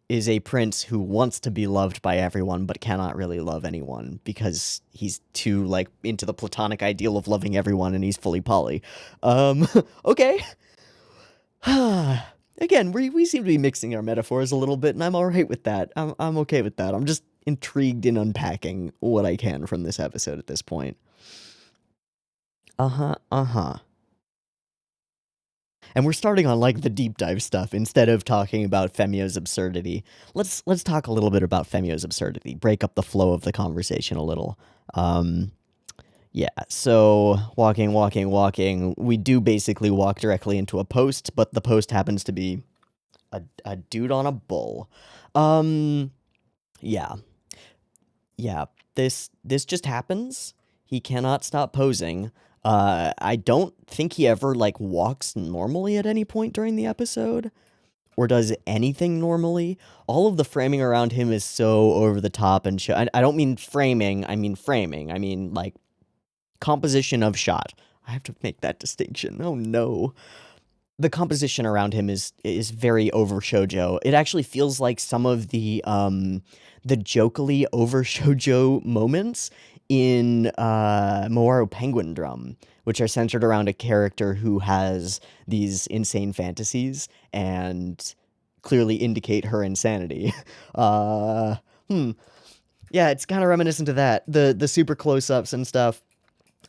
is a prince who wants to be loved by everyone but cannot really love anyone because he's too, like, into the platonic ideal of loving everyone and he's fully poly. Okay. Again, we seem to be mixing our metaphors a little bit, and I'm alright with that. I'm okay with that. I'm just intrigued in unpacking what I can from this episode at this point. And we're starting on, like, the deep dive stuff instead of talking about Femio's absurdity. Let's talk a little bit about Femio's absurdity. Break up the flow of the conversation a little. Yeah, so walking. We do basically walk directly into a post, but the post happens to be a dude on a bull. Yeah. This just happens. He cannot stop posing. I don't think he ever, like, walks normally at any point during the episode, or does anything normally. All of the framing around him is so over the top and I don't mean framing, I mean framing. I mean, like, composition of shot. I have to make that distinction. Oh, no. The composition around him is very over shoujo. It actually feels like some of the jokily over shoujo moments in Moaru Penguin Drum, which are centered around a character who has these insane fantasies and clearly indicate her insanity. Yeah, it's kind of reminiscent of that. The super close-ups and stuff.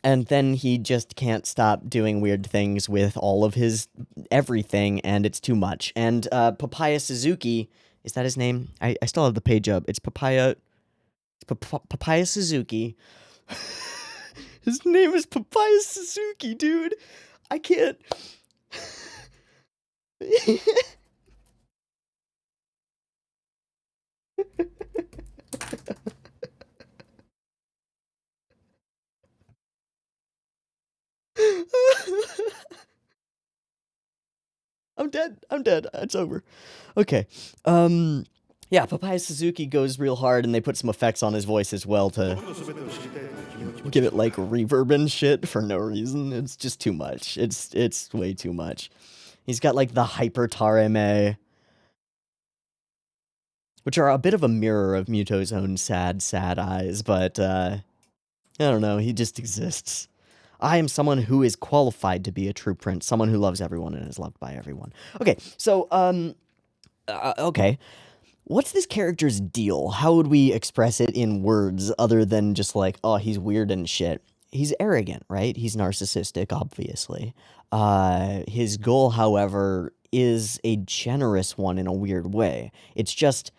And then he just can't stop doing weird things with all of his everything, and it's too much. And Papaya Suzuki, is that his name? I still have the page up. It's Papaya Suzuki. His name is Papaya Suzuki, dude. I can't. I'm dead. It's over. Okay. Yeah, Papaya Suzuki goes real hard, and they put some effects on his voice as well to give it, like, reverb and shit for no reason. It's just too much. It's way too much. He's got, like, the hyper tareme, which are a bit of a mirror of Muto's own sad eyes, but, I don't know, he just exists. I am someone who is qualified to be a true prince, someone who loves everyone and is loved by everyone. Okay, so, okay. What's this character's deal? How would we express it in words other than just like, oh, he's weird and shit? He's arrogant, right? He's narcissistic, obviously. His goal, however, is a generous one in a weird way. It's just,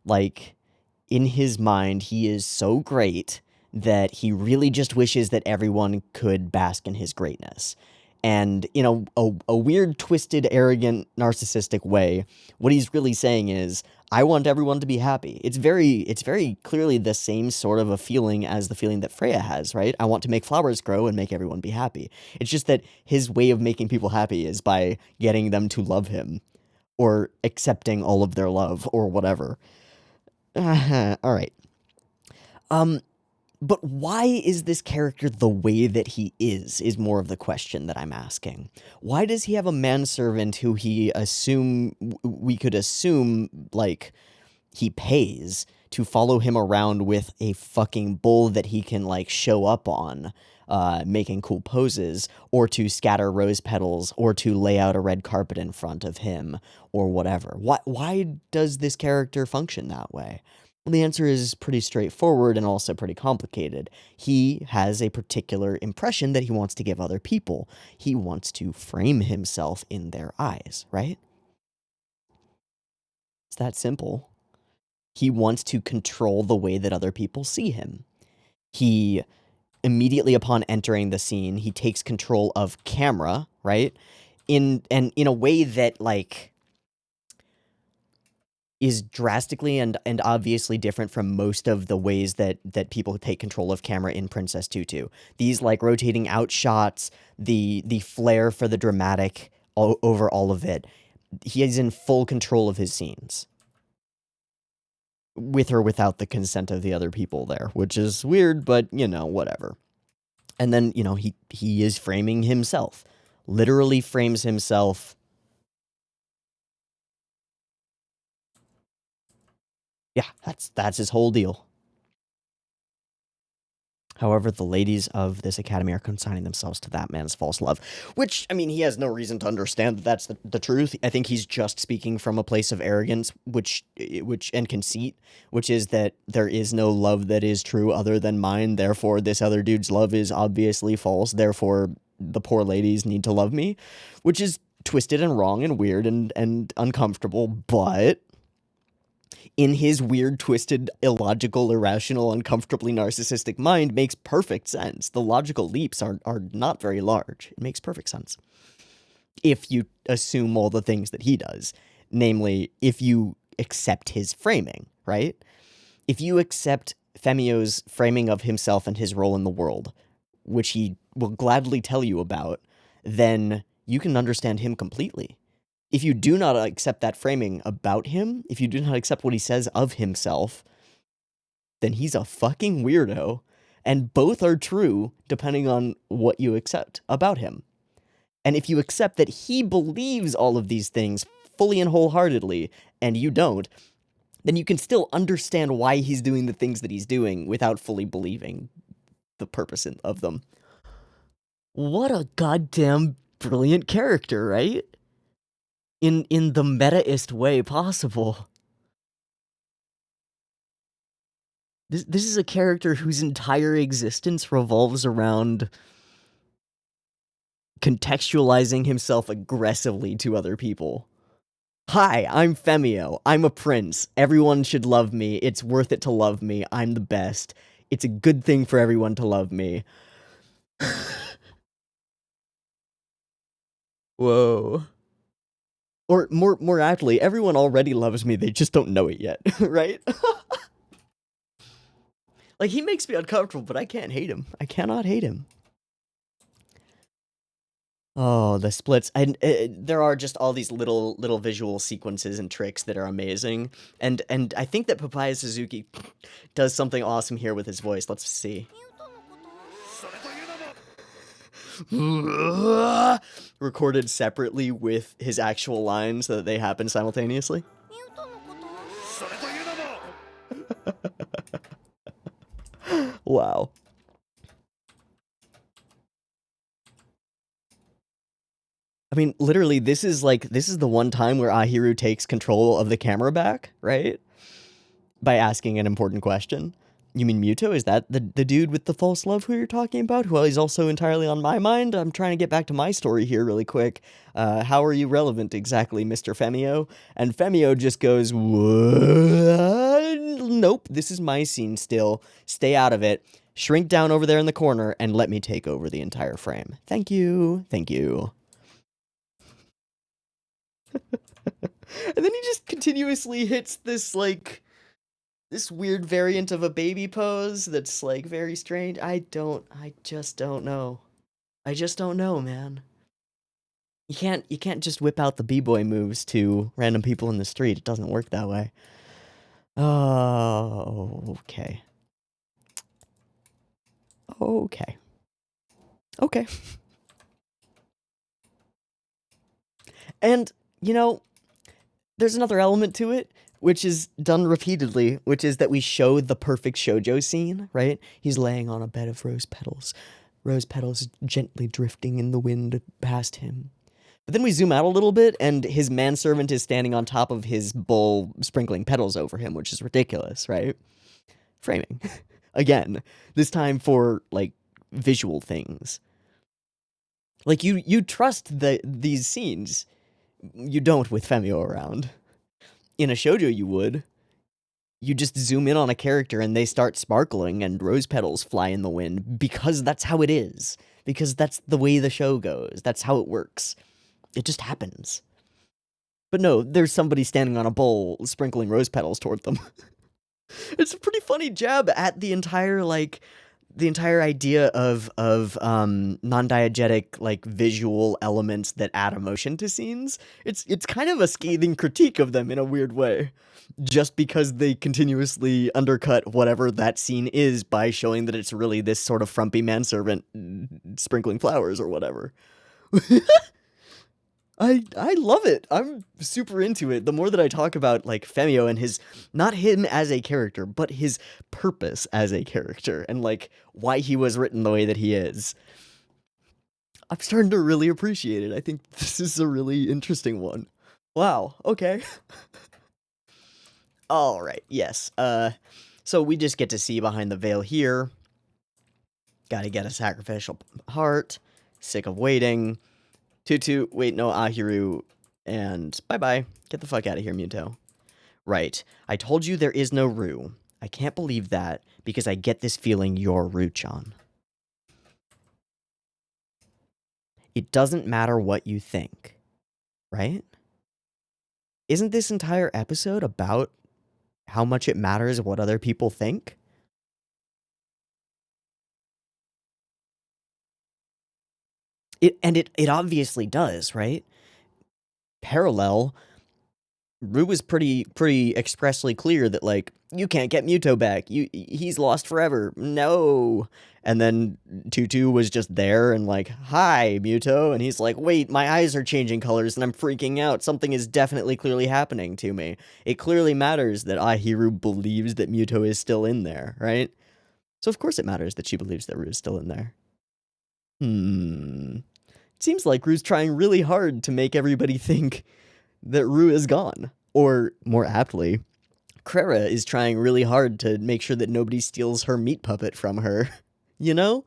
like, in his mind, he is so great that he really just wishes that everyone could bask in his greatness. And in a weird, twisted, arrogant, narcissistic way, what he's really saying is, I want everyone to be happy. It's very clearly the same sort of a feeling as the feeling that Freya has, right? I want to make flowers grow and make everyone be happy. It's just that his way of making people happy is by getting them to love him, or accepting all of their love, or whatever. All right. But why is this character the way that he is more of the question that I'm asking. Why does he have a manservant who we could assume, like, he pays to follow him around with a fucking bull that he can, like, show up on, making cool poses, or to scatter rose petals, or to lay out a red carpet in front of him, or whatever? Why does this character function that way? Well, the answer is pretty straightforward and also pretty complicated. He has a particular impression that he wants to give other people. He wants to frame himself in their eyes, right? It's that simple. He wants to control the way that other people see him. He, immediately upon entering the scene, he takes control of camera, right? In a way that, like, is drastically and obviously different from most of the ways that people take control of camera in Princess Tutu. These, like, rotating out shots, the flair for the dramatic over all of it. He is in full control of his scenes. With or without the consent of the other people there, which is weird, but, whatever. And then, he is framing himself. Literally frames himself. Yeah, that's his whole deal. However, the ladies of this academy are consigning themselves to that man's false love, which, I mean, he has no reason to understand that that's the truth. I think he's just speaking from a place of arrogance, which and conceit, which is that there is no love that is true other than mine. Therefore, this other dude's love is obviously false. Therefore, the poor ladies need to love me, which is twisted and wrong and weird and uncomfortable, but in his weird, twisted, illogical, irrational, uncomfortably narcissistic mind makes perfect sense. The logical leaps are not very large. It makes perfect sense. If you assume all the things that he does. Namely, if you accept his framing, right? If you accept Femio's framing of himself and his role in the world, which he will gladly tell you about, then you can understand him completely. If you do not accept that framing about him, if you do not accept what he says of himself, then he's a fucking weirdo. And both are true depending on what you accept about him. And if you accept that he believes all of these things fully and wholeheartedly, and you don't, then you can still understand why he's doing the things that he's doing without fully believing the purpose of them. What a goddamn brilliant character, right? In the meta-ist way possible. This is a character whose entire existence revolves around contextualizing himself aggressively to other people. Hi, I'm Femio. I'm a prince. Everyone should love me. It's worth it to love me. I'm the best. It's a good thing for everyone to love me. Whoa. Or more aptly, everyone already loves me, they just don't know it yet, right? Like, he makes me uncomfortable, but I can't hate him. I cannot hate him. Oh, the splits. And there are just all these little visual sequences and tricks that are amazing. And I think that Papaya Suzuki does something awesome here with his voice. Let's see. Recorded separately with his actual lines so that they happen simultaneously. Wow. I mean, literally, this is the one time where Ahiru takes control of the camera back, right? By asking an important question. You mean Muto? Is that the dude with the false love who you're talking about? Who is also entirely on my mind? I'm trying to get back to my story here really quick. How are you relevant exactly, Mr. Femio? And Femio just goes, what? Nope, this is my scene still. Stay out of it. Shrink down over there in the corner and let me take over the entire frame. Thank you. Thank you. And then he just continuously hits this, like, this weird variant of a baby pose that's, like, very strange. I just don't know. I just don't know, man. You can't just whip out the b-boy moves to random people in the street. It doesn't work that way. Oh, okay. Okay. Okay. And, you know, there's another element to it, which is done repeatedly, which is that we show the perfect shoujo scene, right? He's laying on a bed of rose petals gently drifting in the wind past him. But then we zoom out a little bit, and his manservant is standing on top of his bowl, sprinkling petals over him, which is ridiculous, right? Framing. Again, this time for, like, visual things. Like, you trust these scenes. You don't with Femio around. In a shoujo you would. You just zoom in on a character and they start sparkling and rose petals fly in the wind because that's how it is. Because that's the way the show goes. That's how it works. It just happens. But no, there's somebody standing on a bowl sprinkling rose petals toward them. It's a pretty funny jab at the entire idea of non-diegetic, like, visual elements that add emotion to scenes. It's kind of a scathing critique of them in a weird way, just because they continuously undercut whatever that scene is by showing that it's really this sort of frumpy manservant sprinkling flowers or whatever. I love it. I'm super into it. The more that I talk about, like, Femio and his, not him as a character, but his purpose as a character, and, like, why he was written the way that he is, I'm starting to really appreciate it. I think this is a really interesting one. Wow, okay. Alright, yes. So we just get to see behind the veil here. Gotta get a sacrificial heart. Sick of waiting. Tutu, wait, no, Ahiru, and bye-bye. Get the fuck out of here, Muto. Right. I told you there is no Ru. I can't believe that, because I get this feeling you're Ru-chan. It doesn't matter what you think, right? Isn't this entire episode about how much it matters what other people think? It obviously does, right? Parallel, Ru was pretty expressly clear that, like, you can't get Muto back. He's lost forever. No. And then Tutu was just there and like, hi, Muto. And he's like, wait, my eyes are changing colors and I'm freaking out. Something is definitely clearly happening to me. It clearly matters that Ahiru believes that Muto is still in there, right? So of course it matters that she believes that Ru is still in there. It seems like Ru's trying really hard to make everybody think that Ru is gone. Or, more aptly, Krera is trying really hard to make sure that nobody steals her meat puppet from her. You know?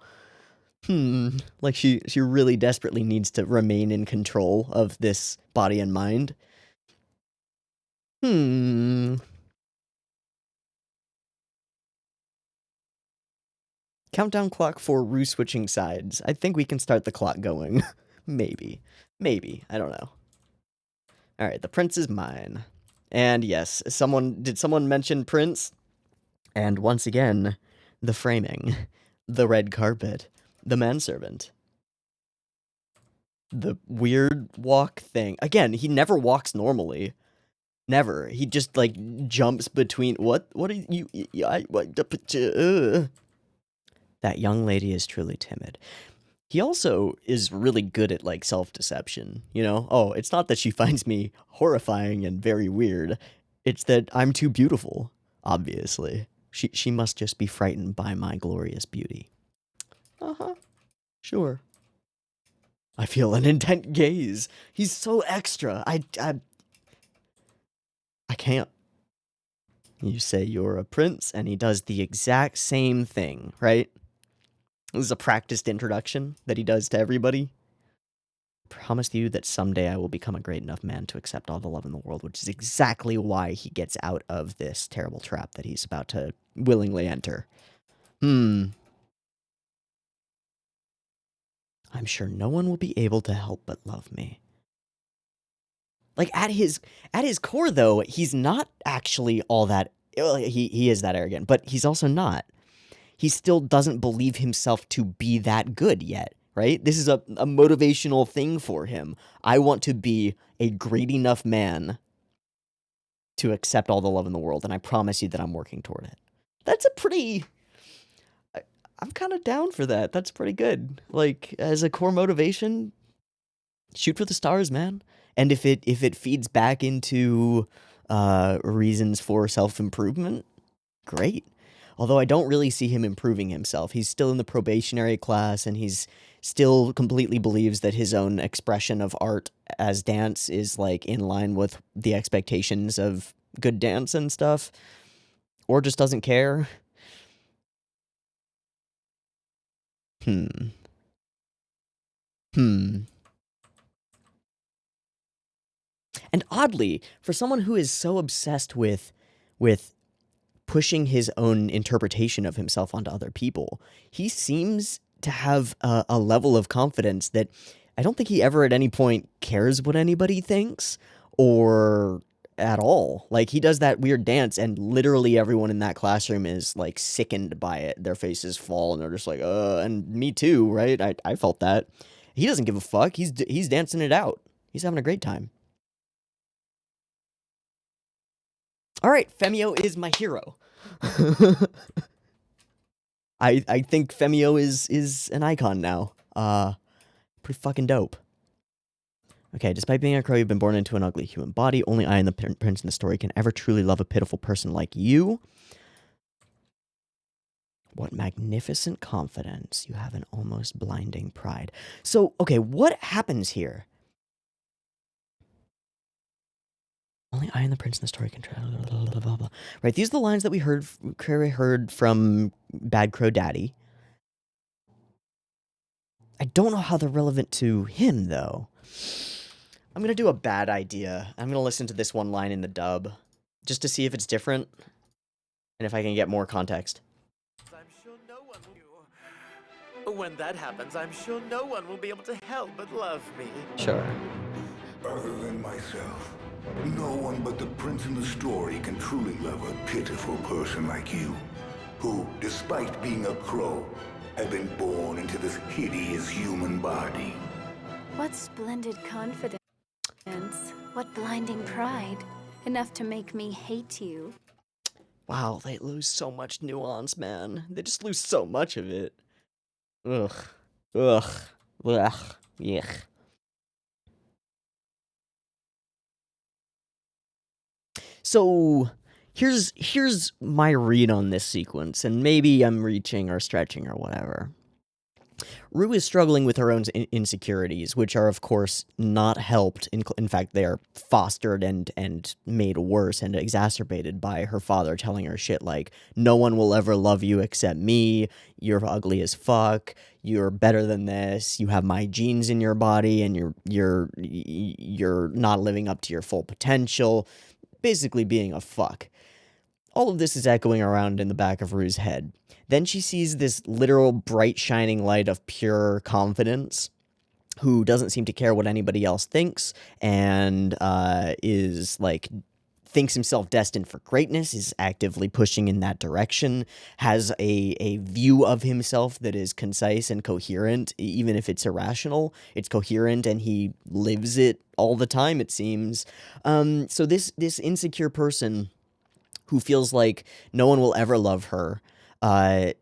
Like she really desperately needs to remain in control of this body and mind. Countdown clock for Ru switching sides. I think we can start the clock going. Maybe. Maybe. I don't know. Alright, the prince is mine. And yes, did someone mention Prince? And once again, the framing, the red carpet, the manservant. The weird walk thing. Again, he never walks normally. Never. He just, like, jumps between... What are you... That young lady is truly timid. He also is really good at, like, self-deception, you know? Oh, it's not that she finds me horrifying and very weird. It's that I'm too beautiful, obviously. She must just be frightened by my glorious beauty. Uh-huh. Sure. I feel an intent gaze. He's so extra. I can't. You say you're a prince, and he does the exact same thing, right? This is a practiced introduction that he does to everybody. Promise you that someday I will become a great enough man to accept all the love in the world, which is exactly why he gets out of this terrible trap that he's about to willingly enter. I'm sure no one will be able to help but love me. Like, at his core, though, he's not actually all that... He is that arrogant, but he's also not. He still doesn't believe himself to be that good yet, right? This is a motivational thing for him. I want to be a great enough man to accept all the love in the world, and I promise you that I'm working toward it. That's a pretty... I'm kind of down for that. That's pretty good. Like, as a core motivation, shoot for the stars, man. And if it feeds back into reasons for self-improvement, great. Although I don't really see him improving himself. He's still in the probationary class, and he's still completely believes that his own expression of art as dance is, like, in line with the expectations of good dance and stuff. Or just doesn't care. And oddly, for someone who is so obsessed with pushing his own interpretation of himself onto other people, he seems to have a level of confidence that I don't think he ever at any point cares what anybody thinks, or at all. Like, he does that weird dance, and literally everyone in that classroom is, like, sickened by it. Their faces fall, and they're just like, and me too, right? I felt that. He doesn't give a fuck. He's dancing it out. He's having a great time. All right, Femio is my hero. I think Femio is an icon now. Pretty fucking dope. Okay, despite being a crow, you've been born into an ugly human body. Only I and the prince in the story can ever truly love a pitiful person like you. What magnificent confidence. You have an almost blinding pride. So, okay, what happens here? Only I and the prince in the story can try. Right, these are the lines that we heard from Bad Crow Daddy. I don't know how they're relevant to him, though. I'm gonna do a bad idea. I'm gonna listen to this one line in the dub, just to see if it's different, and if I can get more context. I'm sure no one will... When that happens, I'm sure no one will be able to help but love me. Sure. Other than myself, no one but the prince in the story can truly love a pitiful person like you, who, despite being a crow, have been born into this hideous human body. What splendid confidence. What blinding pride. Enough to make me hate you. Wow, they lose so much nuance, man. They just lose so much of it. Ugh. Ugh. Ugh. Yuck. So, here's my read on this sequence, and maybe I'm reaching or stretching or whatever. Rue is struggling with her own insecurities, which are, of course, not helped. In fact, they are fostered and made worse and exacerbated by her father telling her shit like, no one will ever love you except me, you're ugly as fuck, you're better than this, you have my genes in your body, and you're not living up to your full potential, basically being a fuck. All of this is echoing around in the back of Rue's head. Then she sees this literal bright shining light of pure confidence who doesn't seem to care what anybody else thinks and is like thinks himself destined for greatness, is actively pushing in that direction, has a view of himself that is concise and coherent, even if it's irrational. It's coherent and he lives it all the time, it seems. So this insecure person who feels like no one will ever love her,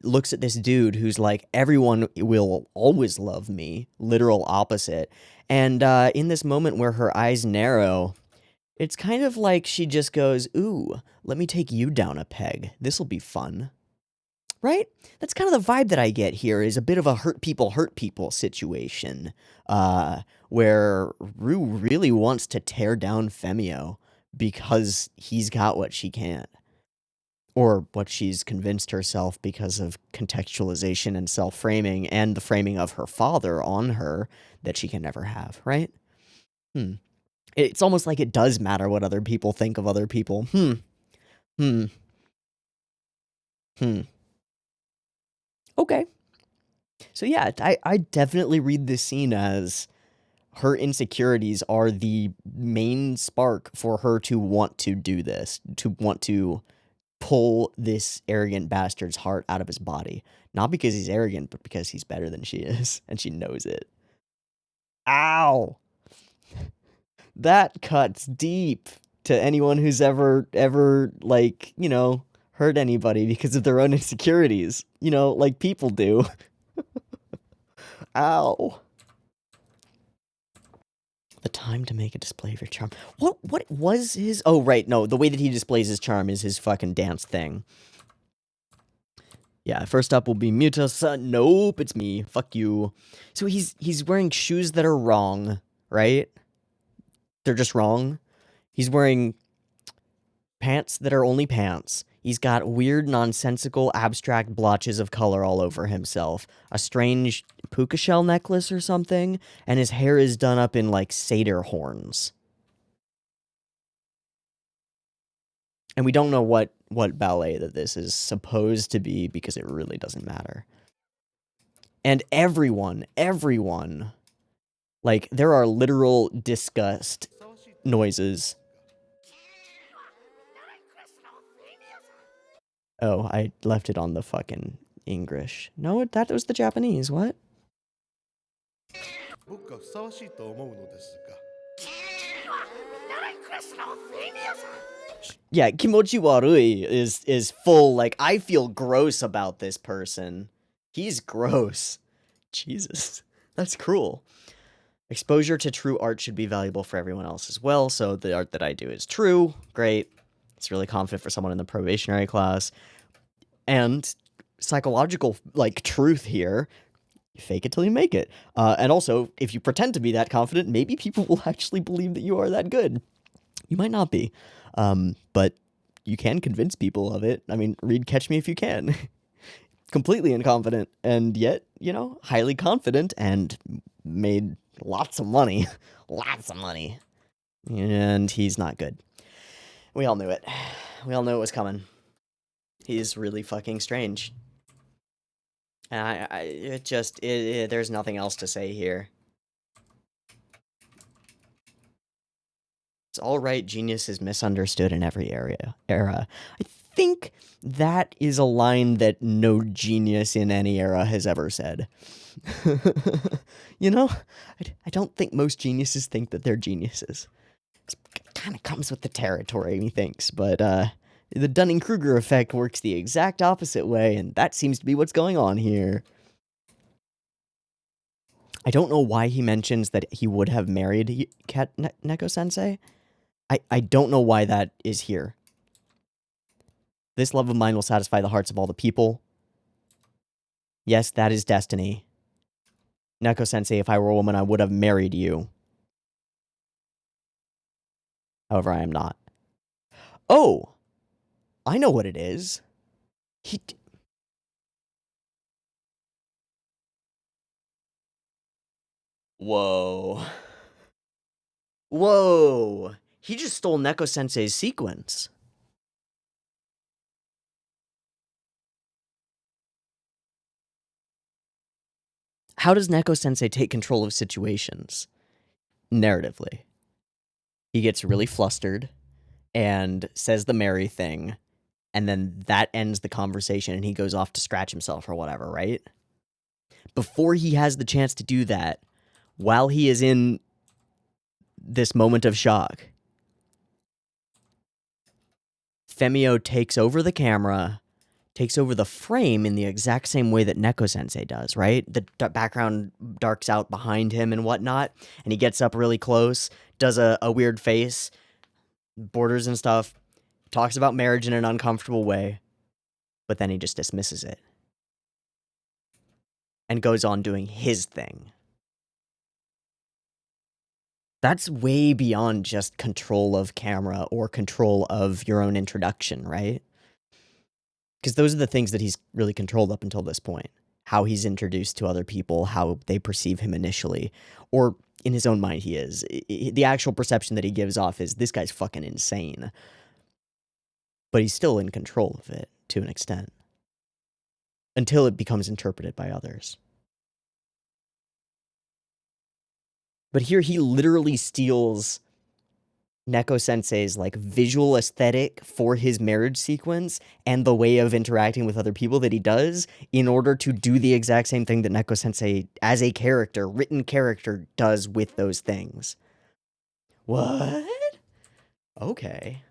looks at this dude who's like, everyone will always love me, literal opposite. And in this moment where her eyes narrow, it's kind of like she just goes, ooh, let me take you down a peg. This'll be fun. Right? That's kind of the vibe that I get here, is a bit of a hurt people situation, where Rue really wants to tear down Femio because he's got what she can't. or what she's convinced herself because of contextualization and self-framing and the framing of her father on her that she can never have, right? It's almost like it does matter what other people think of other people. Okay. So yeah, I definitely read this scene as her insecurities are the main spark for her to want to do this, to want to pull this arrogant bastard's heart out of his body. Not because he's arrogant, but because he's better than she is, and she knows it. Ow! That cuts deep to anyone who's ever, like, you know, hurt anybody because of their own insecurities. You know, like people do. Ow. The time to make a display of your charm. What was his... Oh, right, no, the way that he displays his charm is his fucking dance thing. Yeah, first up will be Muto-san. Nope, it's me. Fuck you. So he's wearing shoes that are wrong, right? They're just wrong. He's wearing pants that are only pants. He's got weird, nonsensical, abstract blotches of color all over himself. A strange puka shell necklace or something. And his hair is done up in, like, satyr horns. And we don't know what ballet that this is supposed to be because it really doesn't matter. And everyone, like, there are literal disgust noises. Oh, I left it on the fucking English. No, that was the Japanese. What? Yeah, kimochi warui is full, like, I feel gross about this person. He's gross. Jesus, that's cruel. Exposure to true art should be valuable for everyone else as well, so the art that I do is true. Great. It's really confident for someone in the probationary class. And psychological, like, truth here. You fake it till you make it. And also, if you pretend to be that confident, maybe people will actually believe that you are that good. You might not be. But you can convince people of it. I mean, read Catch Me If You Can. Completely incompetent, and yet, you know, highly confident, and made lots of money. Lots of money. And he's not good. We all knew it. We all knew it was coming. He's really fucking strange. And there's nothing else to say here. It's alright, genius is misunderstood in every era. I think that is a line that no genius in any era has ever said. You know? I don't think most geniuses think that they're geniuses. It kind of comes with the territory, methinks, but the Dunning-Kruger effect works the exact opposite way, and that seems to be what's going on here. I don't know why he mentions that he would have married Neko-sensei. I don't know why that is here. This love of mine will satisfy the hearts of all the people. Yes, that is destiny. Neko-sensei, if I were a woman, I would have married you. However, I am not. Oh! I know what it is. Whoa. Whoa! He just stole Neko-sensei's sequence. How does Neko-sensei take control of situations? Narratively. He gets really flustered and says the Mary thing, and then that ends the conversation and he goes off to scratch himself or whatever, right? Before he has the chance to do that, while he is in this moment of shock, Femio takes over the camera, takes over the frame in the exact same way that Neko-sensei does, right? The background darks out behind him and whatnot, and he gets up really close, does a weird face, borders and stuff, talks about marriage in an uncomfortable way, but then he just dismisses it. And goes on doing his thing. That's way beyond just control of camera or control of your own introduction, right? Because those are the things that he's really controlled up until this point. How he's introduced to other people, how they perceive him initially, or in his own mind he is. The actual perception that he gives off is, this guy's fucking insane. But he's still in control of it, to an extent. Until it becomes interpreted by others. But here he literally steals Neko-sensei's like visual aesthetic for his marriage sequence and the way of interacting with other people that he does in order to do the exact same thing that Neko-sensei as a character, written character, does with those things. What? Okay.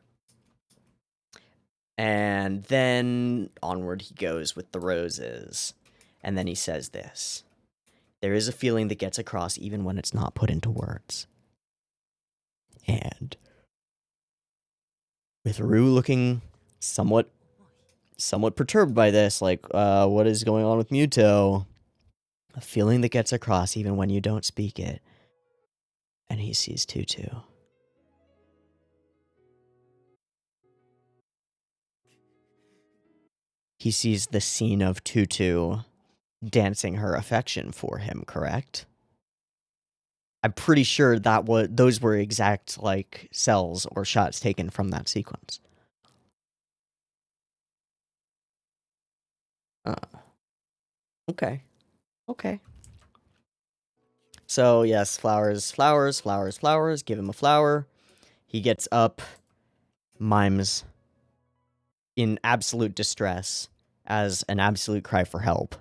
And then onward he goes with the roses. And then he says this. There is a feeling that gets across even when it's not put into words. And with Rue looking somewhat perturbed by this, like, what is going on with Muto? A feeling that gets across even when you don't speak it. And he sees Tutu. He sees the scene of Tutu dancing her affection for him, correct? I'm pretty sure those were exact, like, cells or shots taken from that sequence. Okay. So, yes, flowers, give him a flower. He gets up, mimes in absolute distress as an absolute cry for help.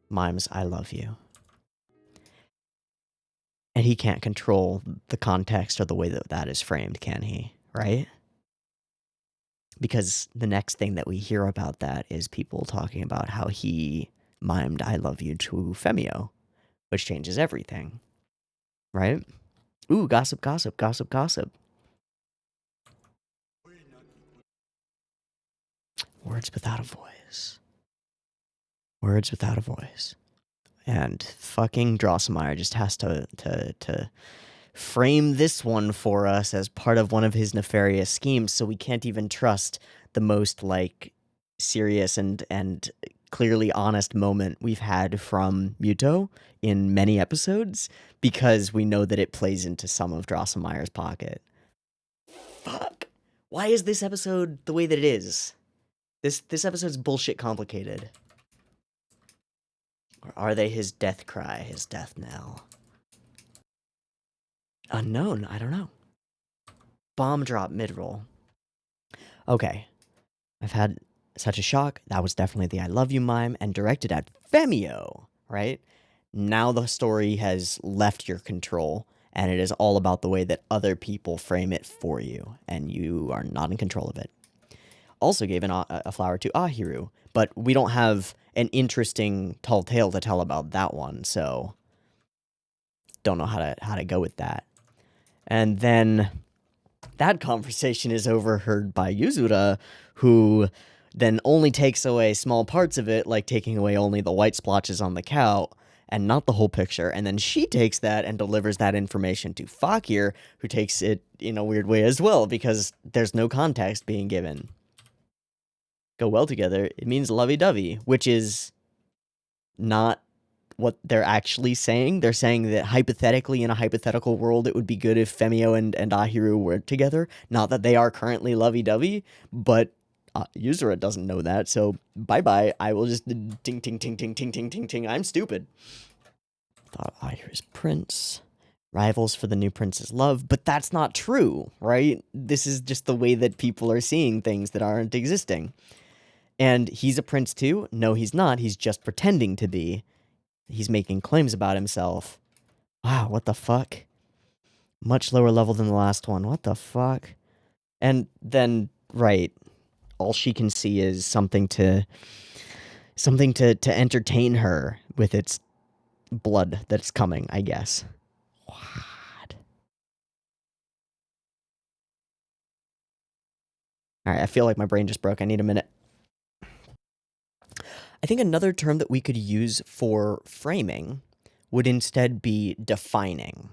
Mimes, I love you. And he can't control the context or the way that that is framed, can he? Right? Because the next thing that we hear about that is people talking about how he mimed I love you to Femio, which changes everything. Right? Ooh, gossip. Words without a voice. And fucking Drosselmeyer just has to frame this one for us as part of one of his nefarious schemes, so we can't even trust the most, like, serious and clearly honest moment we've had from Muto in many episodes, because we know that it plays into some of Drosselmeyer's pocket. Fuck. Why is this episode the way that it is? This episode's bullshit complicated. Or are they his death cry, his death knell? Unknown, I don't know. Bomb drop mid-roll. Okay. I've had such a shock. That was definitely the I love you mime and directed at Femio, right? Now the story has left your control and it is all about the way that other people frame it for you and you are not in control of it. Also gave a flower to Ahiru, but we don't have an interesting tall tale to tell about that one, so don't know how to go with that. And then that conversation is overheard by Yuzura, who then only takes away small parts of it, like taking away only the white splotches on the cow, and not the whole picture. And then she takes that and delivers that information to Fakir, who takes it in a weird way as well, because there's no context being given. Go well together, it means lovey-dovey, which is not what they're actually saying. They're saying that hypothetically, in a hypothetical world, it would be good if Femio and Ahiru were together. Not that they are currently lovey-dovey, but Yuzura doesn't know that, so bye-bye. I will just ting, ting, ting, ting, ting, ting, ting, ting. I'm stupid. Thought Ahiru's prince. Rivals for the new prince's love, but that's not true, right? This is just the way that people are seeing things that aren't existing. And he's a prince too? No, he's not. He's just pretending to be. He's making claims about himself. Wow, what the fuck? Much lower level than the last one. What the fuck? And then, right, all she can see is something to entertain her with its blood that's coming, I guess. What? Alright, I feel like my brain just broke. I need a minute. I think another term that we could use for framing would instead be defining,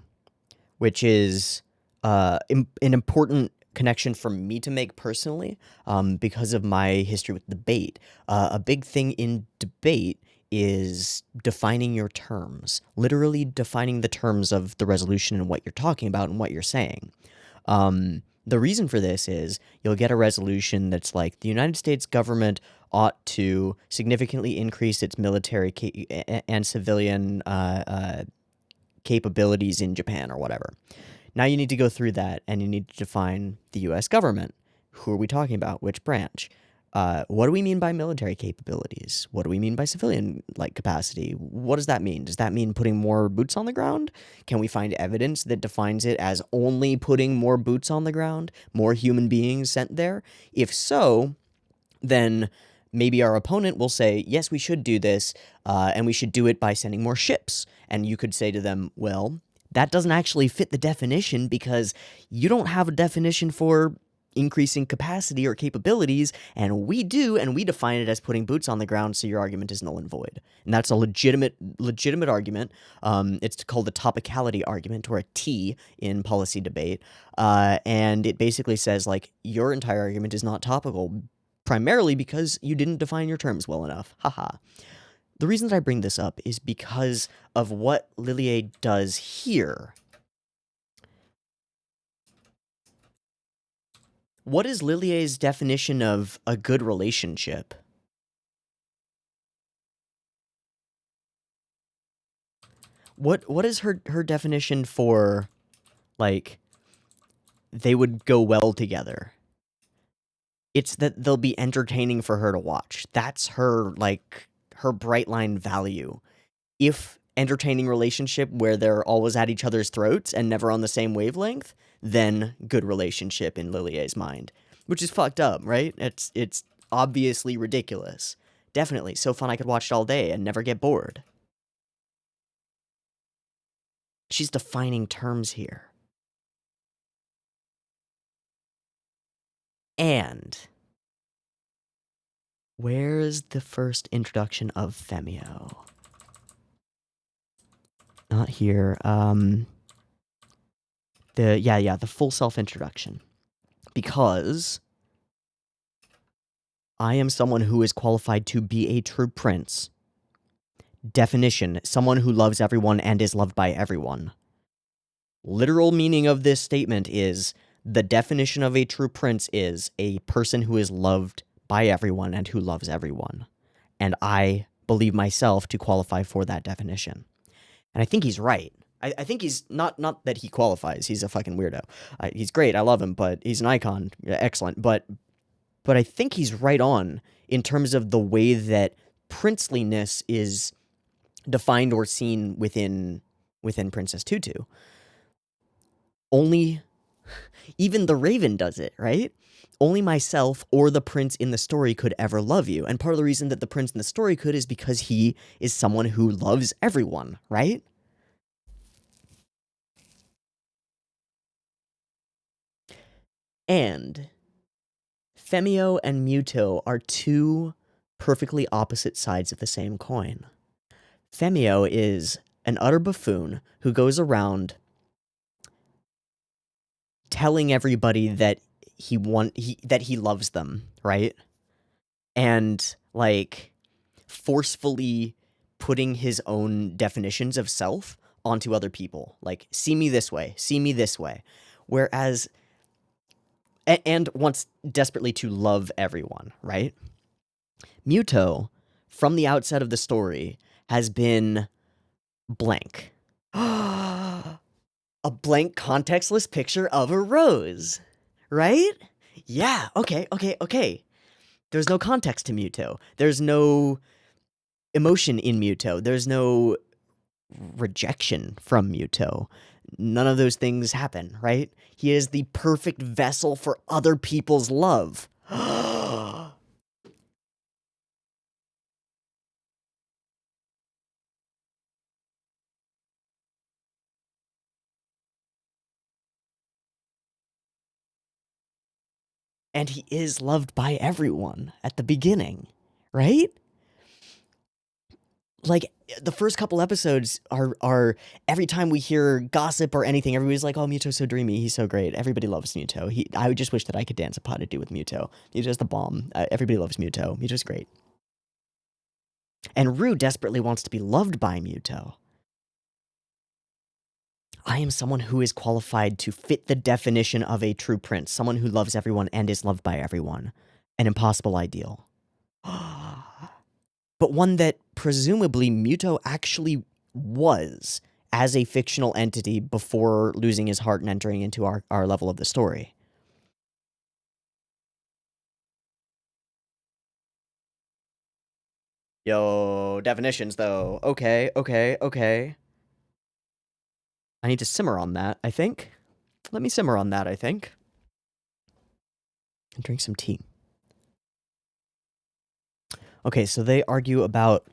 which is an important connection for me to make personally, because of my history with debate. A big thing in debate is defining your terms, literally defining the terms of the resolution and what you're talking about and what you're saying. The reason for this is you'll get a resolution that's like the United States government ought to significantly increase its military and civilian capabilities in Japan or whatever. Now you need to go through that and you need to define the US government. Who are we talking about? Which branch? What do we mean by military capabilities? What do we mean by civilian capacity? What does that mean? Does that mean putting more boots on the ground? Can we find evidence that defines it as only putting more boots on the ground, more human beings sent there? If so, then maybe our opponent will say, yes, we should do this, and we should do it by sending more ships. And you could say to them, well, that doesn't actually fit the definition because you don't have a definition for increasing capacity or capabilities, and we do, and we define it as putting boots on the ground, so your argument is null and void. And that's a legitimate argument. It's called the topicality argument, or a T in policy debate, and it basically says, your entire argument is not topical, primarily because you didn't define your terms well enough. Haha. The reason that I bring this up is because of what Lilier does here. What is Lilier's definition of a good relationship? What is her definition for, they would go well together? It's that they'll be entertaining for her to watch. That's her, her bright line value. If entertaining relationship where they're always at each other's throats and never on the same wavelength, then good relationship in Lilier's mind. Which is fucked up, right? It's obviously ridiculous. Definitely. So fun I could watch it all day and never get bored. She's defining terms here. And where's the first introduction of Femio? Not here. The full self-introduction. Because I am someone who is qualified to be a true prince. Definition, someone who loves everyone and is loved by everyone. Literal meaning of this statement is, the definition of a true prince is a person who is loved by everyone and who loves everyone. And I believe myself to qualify for that definition. And I think he's right. I think he's not that he qualifies. He's a fucking weirdo. He's great. I love him, but he's an icon. Excellent. But I think he's right on in terms of the way that princeliness is defined or seen within Princess Tutu. Only, even the Raven does it, right? Only myself or the prince in the story could ever love you. And part of the reason that the prince in the story could is because he is someone who loves everyone, right? And Femio and Muto are two perfectly opposite sides of the same coin. Femio is an utter buffoon who goes around telling everybody that he loves them, right? And forcefully putting his own definitions of self onto other people. See me this way, see me this way. Whereas and wants desperately to love everyone, right? Muto, from the outset of the story, has been blank. A blank, contextless picture of a rose, right? Yeah, okay. There's no context to Muto. There's no emotion in Muto. There's no rejection from Muto. None of those things happen, right? He is the perfect vessel for other people's love. And he is loved by everyone at the beginning, right? like the first couple episodes are every time we hear gossip or anything, everybody's like, "Oh, Muto's so dreamy. He's so great. Everybody loves Muto. I just wish that I could dance a pas de deux with Muto. Muto's the bomb. Everybody loves Muto. Muto's great." And Rue desperately wants to be loved by Muto. I am someone who is qualified to fit the definition of a true prince, someone who loves everyone and is loved by everyone. An impossible ideal. But one that presumably Muto actually was as a fictional entity before losing his heart and entering into our level of the story. Yo, definitions though. Okay. I need to simmer on that, I think. Let me simmer on that, I think. And drink some tea. Okay, so they argue about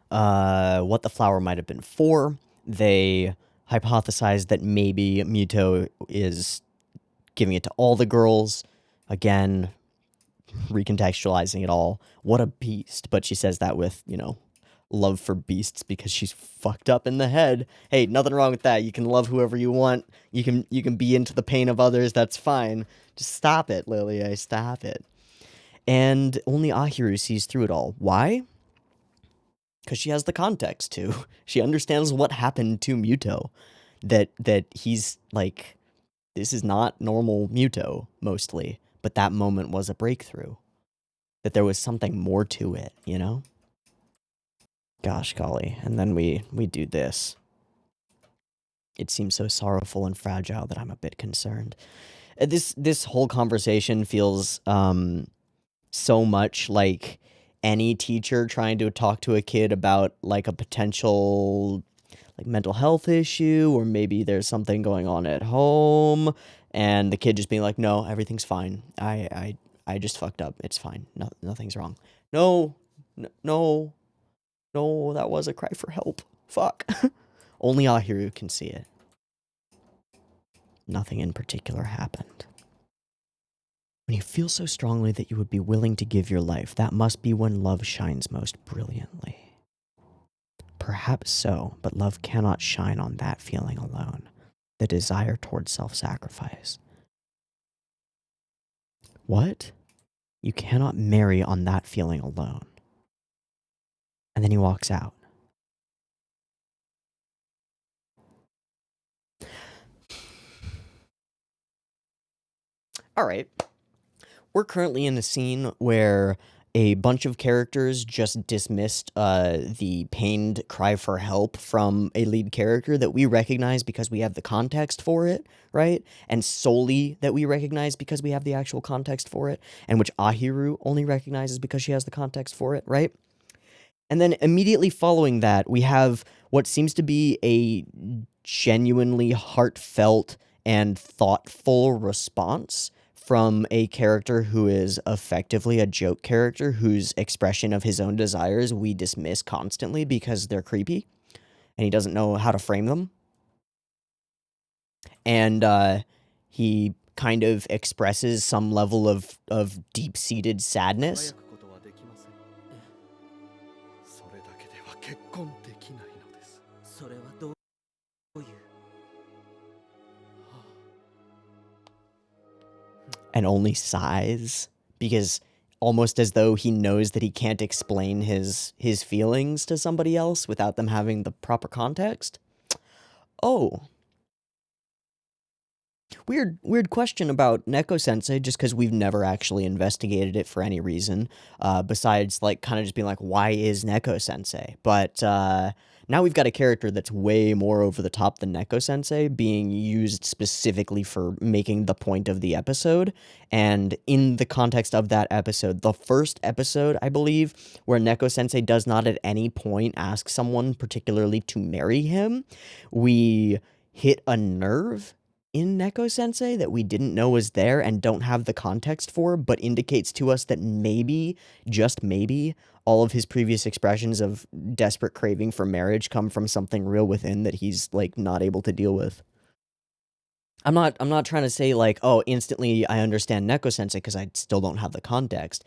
what the flower might have been for. They hypothesize that maybe Muto is giving it to all the girls. Again, recontextualizing it all. What a beast. But she says that with, love for beasts because she's fucked up in the head. Hey, nothing wrong with that. You can love whoever you want. You can be into the pain of others. That's fine. Just stop it, Lilia. Stop it. And only Ahiru sees through it all. Why? Because she has the context to. She understands what happened to Muto. That he's like, this is not normal Muto, mostly. But that moment was a breakthrough. That there was something more to it, Gosh golly. And then we do this. It seems so sorrowful and fragile that I'm a bit concerned. This whole conversation feels so much like any teacher trying to talk to a kid about like a potential like mental health issue, or maybe there's something going on at home and the kid just being like, "No, everything's fine. I just fucked up. It's fine. Nothing's wrong." No, that was a cry for help. Fuck. Only Ahiru can see it. Nothing in particular happened. When you feel so strongly that you would be willing to give your life, that must be when love shines most brilliantly. Perhaps so, but love cannot shine on that feeling alone, the desire toward self-sacrifice. What? You cannot marry on that feeling alone. And then he walks out. All right. We're currently in a scene where a bunch of characters just dismissed the pained cry for help from a lead character that we recognize because we have the context for it, right? And solely that we recognize because we have the actual context for it, and which Ahiru only recognizes because she has the context for it, right? And then immediately following that, we have what seems to be a genuinely heartfelt and thoughtful response from a character who is effectively a joke character whose expression of his own desires we dismiss constantly because they're creepy and he doesn't know how to frame them. And he kind of expresses some level of deep-seated sadness. And only sighs because almost as though he knows that he can't explain his feelings to somebody else without them having the proper context. Oh. Weird question about Neko-sensei, just because we've never actually investigated it for any reason, besides, like, kind of just being like, why is Neko-sensei? But now we've got a character that's way more over the top than Neko-sensei, being used specifically for making the point of the episode, and in the context of that episode, the first episode, I believe, where Neko-sensei does not at any point ask someone particularly to marry him, we hit a nerve in Neko-sensei that we didn't know was there and don't have the context for, but indicates to us that maybe, just maybe, all of his previous expressions of desperate craving for marriage come from something real within that he's, like, not able to deal with. I'm not trying to say, like, oh, instantly I understand Neko-sensei because I still don't have the context.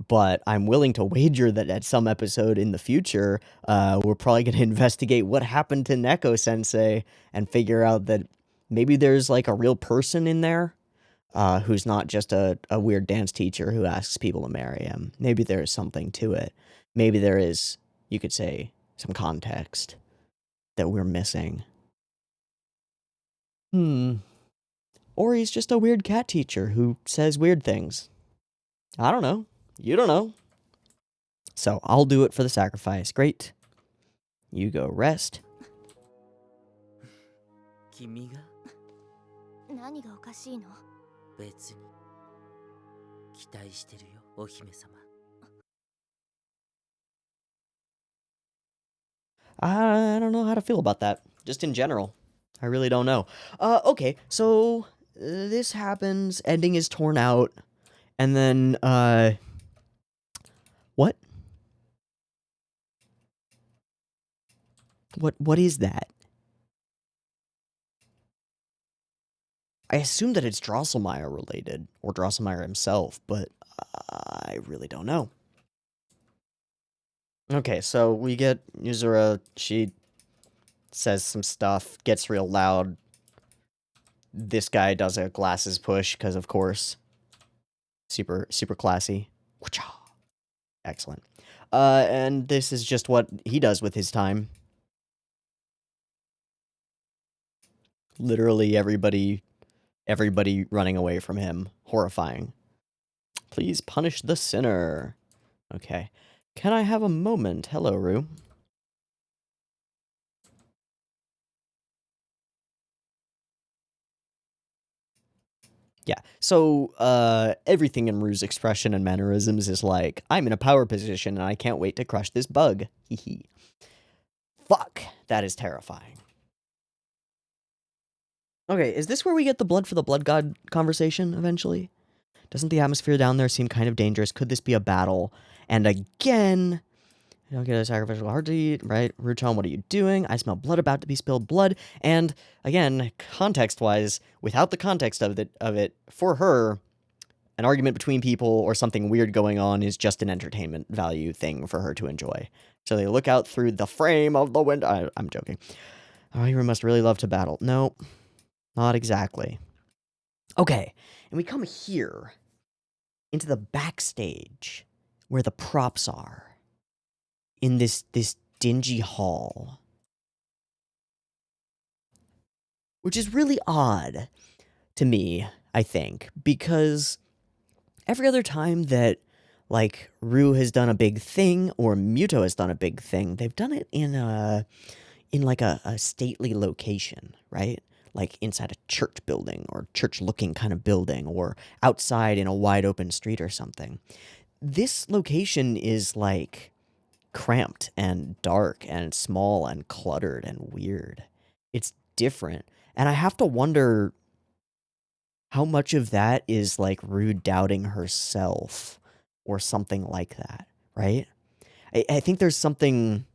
but I'm willing to wager that at some episode in the future, we're probably going to investigate what happened to Neko Sensei and figure out that maybe there's like a real person in there who's not just a weird dance teacher who asks people to marry him. Maybe there is something to it. Maybe there is, you could say, some context that we're missing. Or he's just a weird cat teacher who says weird things. I don't know. You don't know. So I'll do it for the sacrifice. Great. You go rest. 君が何がおかしいの？別に期待してるよ、お姫様。I don't know how to feel about that. Just in general. I really don't know. Okay, so this happens, ending is torn out, and then, what? What is that? I assume that it's Drosselmeyer related, or Drosselmeyer himself, but I really don't know. Okay, so we get Yuzura, she says some stuff, gets real loud. This guy does a glasses push, because of course. Super classy. Excellent. And this is just what he does with his time. Literally everybody running away from him. Horrifying. Please punish the sinner. Okay. Can I have a moment? Hello, Rue. Yeah, so, everything in Rue's expression and mannerisms is like, I'm in a power position and I can't wait to crush this bug. Hee. Fuck, that is terrifying. Okay, is this where we get the blood for the blood god conversation eventually? Doesn't the atmosphere down there seem kind of dangerous? Could this be a battle? And again, I don't get a sacrificial heart to eat, right? Ruchan, what are you doing? I smell blood about to be spilled blood. And again, context-wise, without the context of it, for her, an argument between people or something weird going on is just an entertainment value thing for her to enjoy. So they look out through the frame of the window. I'm joking. Oh, you must really love to battle. No, not exactly. Okay, and we come here into the backstage where the props are. In this dingy hall. Which is really odd to me, I think, because every other time that, like, Rue has done a big thing, or Muto has done a big thing, they've done it in a stately location, right? Like inside a church building, or church-looking kind of building, or outside in a wide open street or something. This location is, like, cramped and dark and small and cluttered and weird. It's different. And I have to wonder how much of that is like Rue doubting herself or something like that, right? I think there's something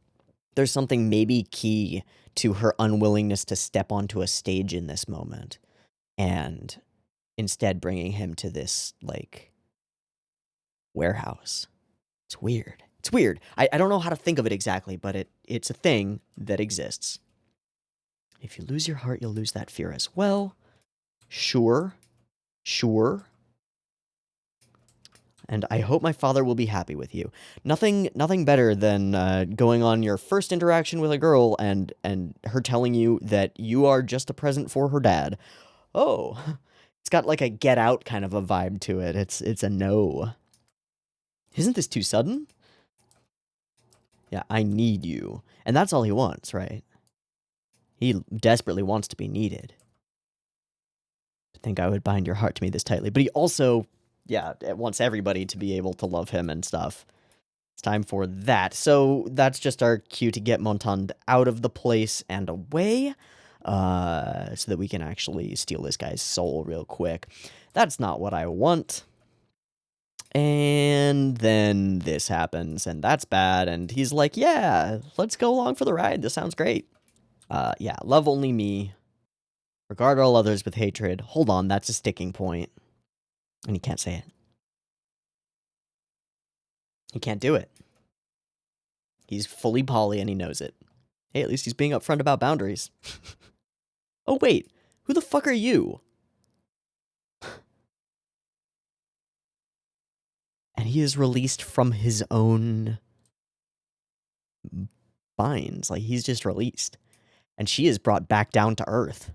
maybe key to her unwillingness to step onto a stage in this moment and instead bringing him to this like warehouse. It's weird. It's weird. I don't know how to think of it exactly, but it's a thing that exists. If you lose your heart, you'll lose that fear as well. Sure. And I hope my father will be happy with you. Nothing better than going on your first interaction with a girl and her telling you that you are just a present for her dad. Oh, it's got like a Get Out kind of a vibe to it. It's a no. Isn't this too sudden? Yeah, I need you. And that's all he wants, right? He desperately wants to be needed. I think I would bind your heart to me this tightly. But he also, yeah, wants everybody to be able to love him and stuff. It's time for that. So that's just our cue to get Montand out of the place and away. So that we can actually steal this guy's soul real quick. That's not what I want. And then this happens, and that's bad, and he's like, yeah, let's go along for the ride, this sounds great. Yeah, love only me. Regard all others with hatred. Hold on, that's a sticking point. And you can't say it. He can't do it. He's fully poly and he knows it. Hey, at least he's being upfront about boundaries. Oh, wait. Who the fuck are you? And he is released from his own binds. Like, he's just released. And she is brought back down to earth,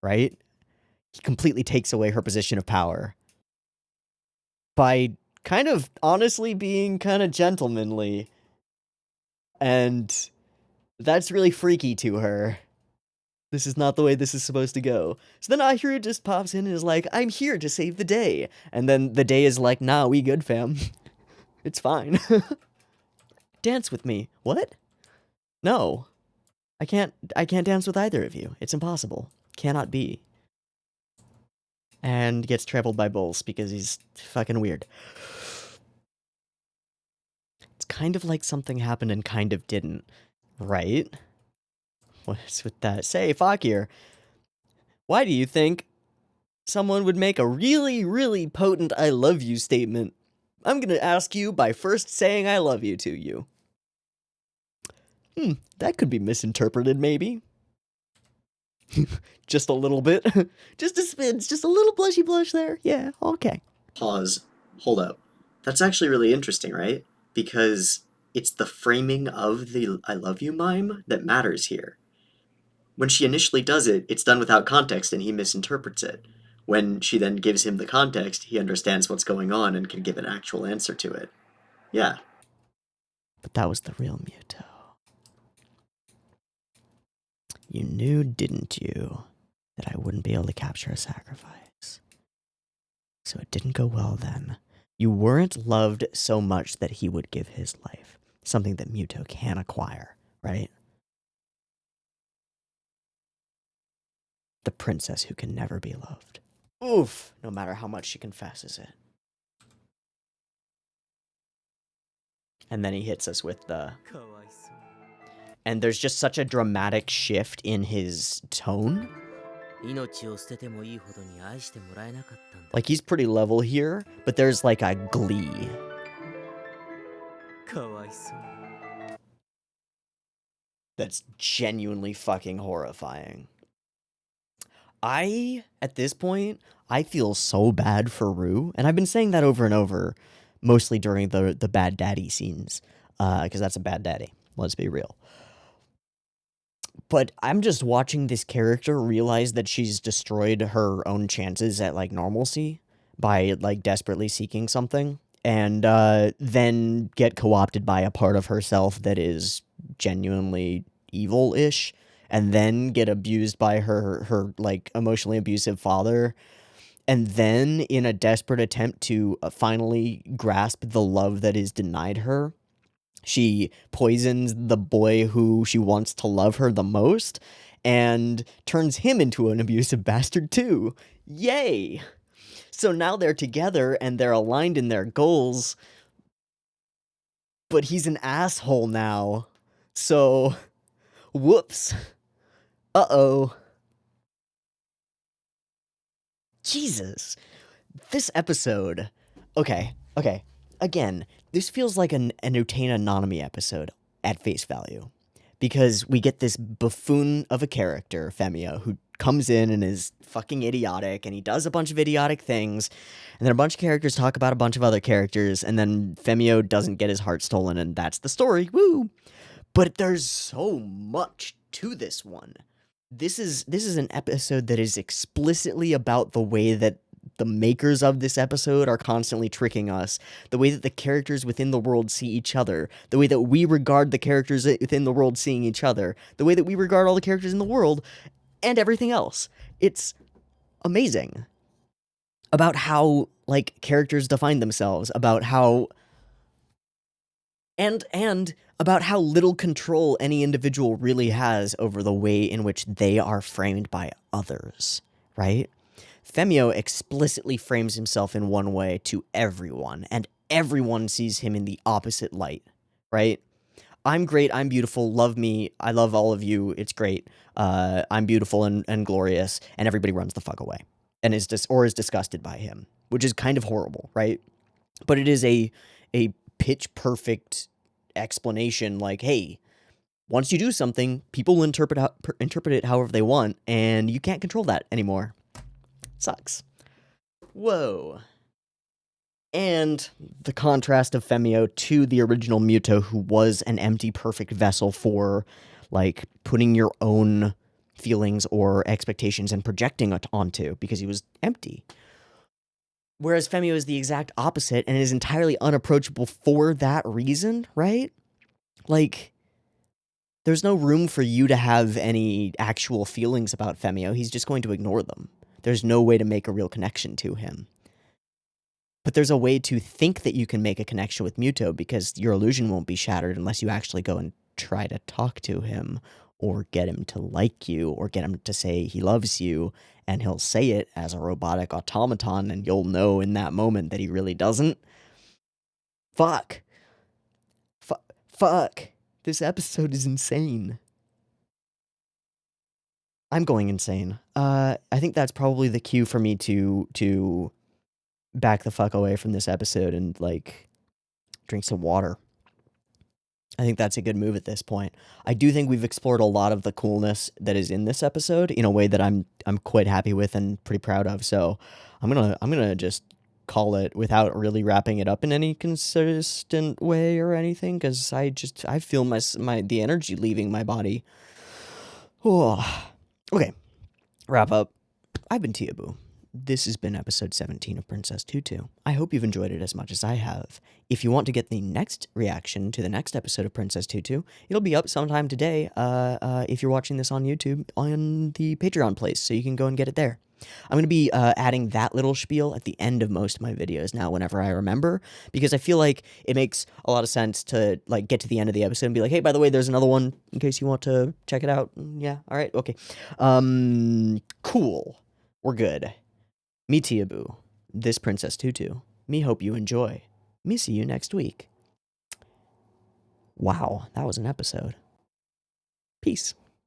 right? He completely takes away her position of power by kind of honestly being kind of gentlemanly. And that's really freaky to her. This is not the way this is supposed to go. So then Ahiru just pops in and is like, I'm here to save the day. And then the day is like, nah, we good, fam. It's fine. Dance with me. What? No. I can't dance with either of you. It's impossible. Cannot be. And gets trampled by bulls because he's fucking weird. It's kind of like something happened and kind of didn't, right? What's with that? Say, Fakir, why do you think someone would make a really, really potent I love you statement? I'm gonna ask you by first saying I love you to you. That could be misinterpreted, maybe. Just a little bit. Just a smidge. Just a little blushy blush there. Yeah, okay. Pause. Hold up. That's actually really interesting, right? Because it's the framing of the I love you mime that matters here. When she initially does it, it's done without context and he misinterprets it. When she then gives him the context, he understands what's going on and can give an actual answer to it. Yeah. But that was the real Muto. You knew, didn't you, that I wouldn't be able to capture a sacrifice. So it didn't go well then. You weren't loved so much that he would give his life. Something that Muto can acquire, right? The princess who can never be loved. Oof, no matter how much she confesses it. And then he hits us with the... And there's just such a dramatic shift in his tone. Like, he's pretty level here, but there's like a glee. That's genuinely fucking horrifying. At this point, I feel so bad for Rue, and I've been saying that over and over, mostly during the bad daddy scenes, because that's a bad daddy, let's be real. But I'm just watching this character realize that she's destroyed her own chances at, like, normalcy by, like, desperately seeking something, and then get co-opted by a part of herself that is genuinely evil-ish, and then get abused by her like, emotionally abusive father, and then, in a desperate attempt to finally grasp the love that is denied her, she poisons the boy who she wants to love her the most, and turns him into an abusive bastard too. Yay! So now they're together, and they're aligned in their goals, but he's an asshole now. So, whoops. Uh-oh. Jesus. This episode... Okay. Again, this feels like an Utena Nanami episode at face value. Because we get this buffoon of a character, Femio, who comes in and is fucking idiotic, and he does a bunch of idiotic things, and then a bunch of characters talk about a bunch of other characters, and then Femio doesn't get his heart stolen, and that's the story. Woo! But there's so much to this one. This is an episode that is explicitly about the way that the makers of this episode are constantly tricking us, the way that the characters within the world see each other, the way that we regard the characters within the world seeing each other, the way that we regard all the characters in the world, and everything else. It's amazing. About how, like, characters define themselves, about how... And about how little control any individual really has over the way in which they are framed by others, right? Femio explicitly frames himself in one way to everyone, and everyone sees him in the opposite light, right? I'm great, I'm beautiful, love me, I love all of you, it's great, I'm beautiful and glorious, and everybody runs the fuck away, and is disgusted by him, which is kind of horrible, right? But it is a pitch perfect explanation like, hey, once you do something, people will interpret it however they want, and you can't control that anymore. Sucks. Whoa. And the contrast of Femio to the original Muto, who was an empty, perfect vessel for, like, putting your own feelings or expectations and projecting it onto, because he was empty. Whereas Femio is the exact opposite and is entirely unapproachable for that reason, right? Like, there's no room for you to have any actual feelings about Femio. He's just going to ignore them. There's no way to make a real connection to him. But there's a way to think that you can make a connection with Muto, because your illusion won't be shattered unless you actually go and try to talk to him or get him to like you or get him to say he loves you, and he'll say it as a robotic automaton, and you'll know in that moment that he really doesn't. Fuck. Fuck. This episode is insane. I'm going insane. I think that's probably the cue for me to back the fuck away from this episode and, like, drink some water. I think that's a good move at this point. I do think we've explored a lot of the coolness that is in this episode in a way that I'm quite happy with and pretty proud of. So I'm gonna just call it without really wrapping it up in any consistent way or anything, because I feel the energy leaving my body. Oh. Okay, wrap up. I've been Teeaboo. This has been episode 17 of Princess Tutu. I hope you've enjoyed it as much as I have. If you want to get the next reaction to the next episode of Princess Tutu, it'll be up sometime today, if you're watching this on YouTube, on the Patreon place, so you can go and get it there. I'm going to be adding that little spiel at the end of most of my videos now whenever I remember, because I feel like it makes a lot of sense to, like, get to the end of the episode and be like, hey, by the way, there's another one in case you want to check it out. Yeah, all right, okay. Cool. We're good. Me Teeaboo. This Princess Tutu. Me hope you enjoy. Me see you next week. Wow, that was an episode. Peace.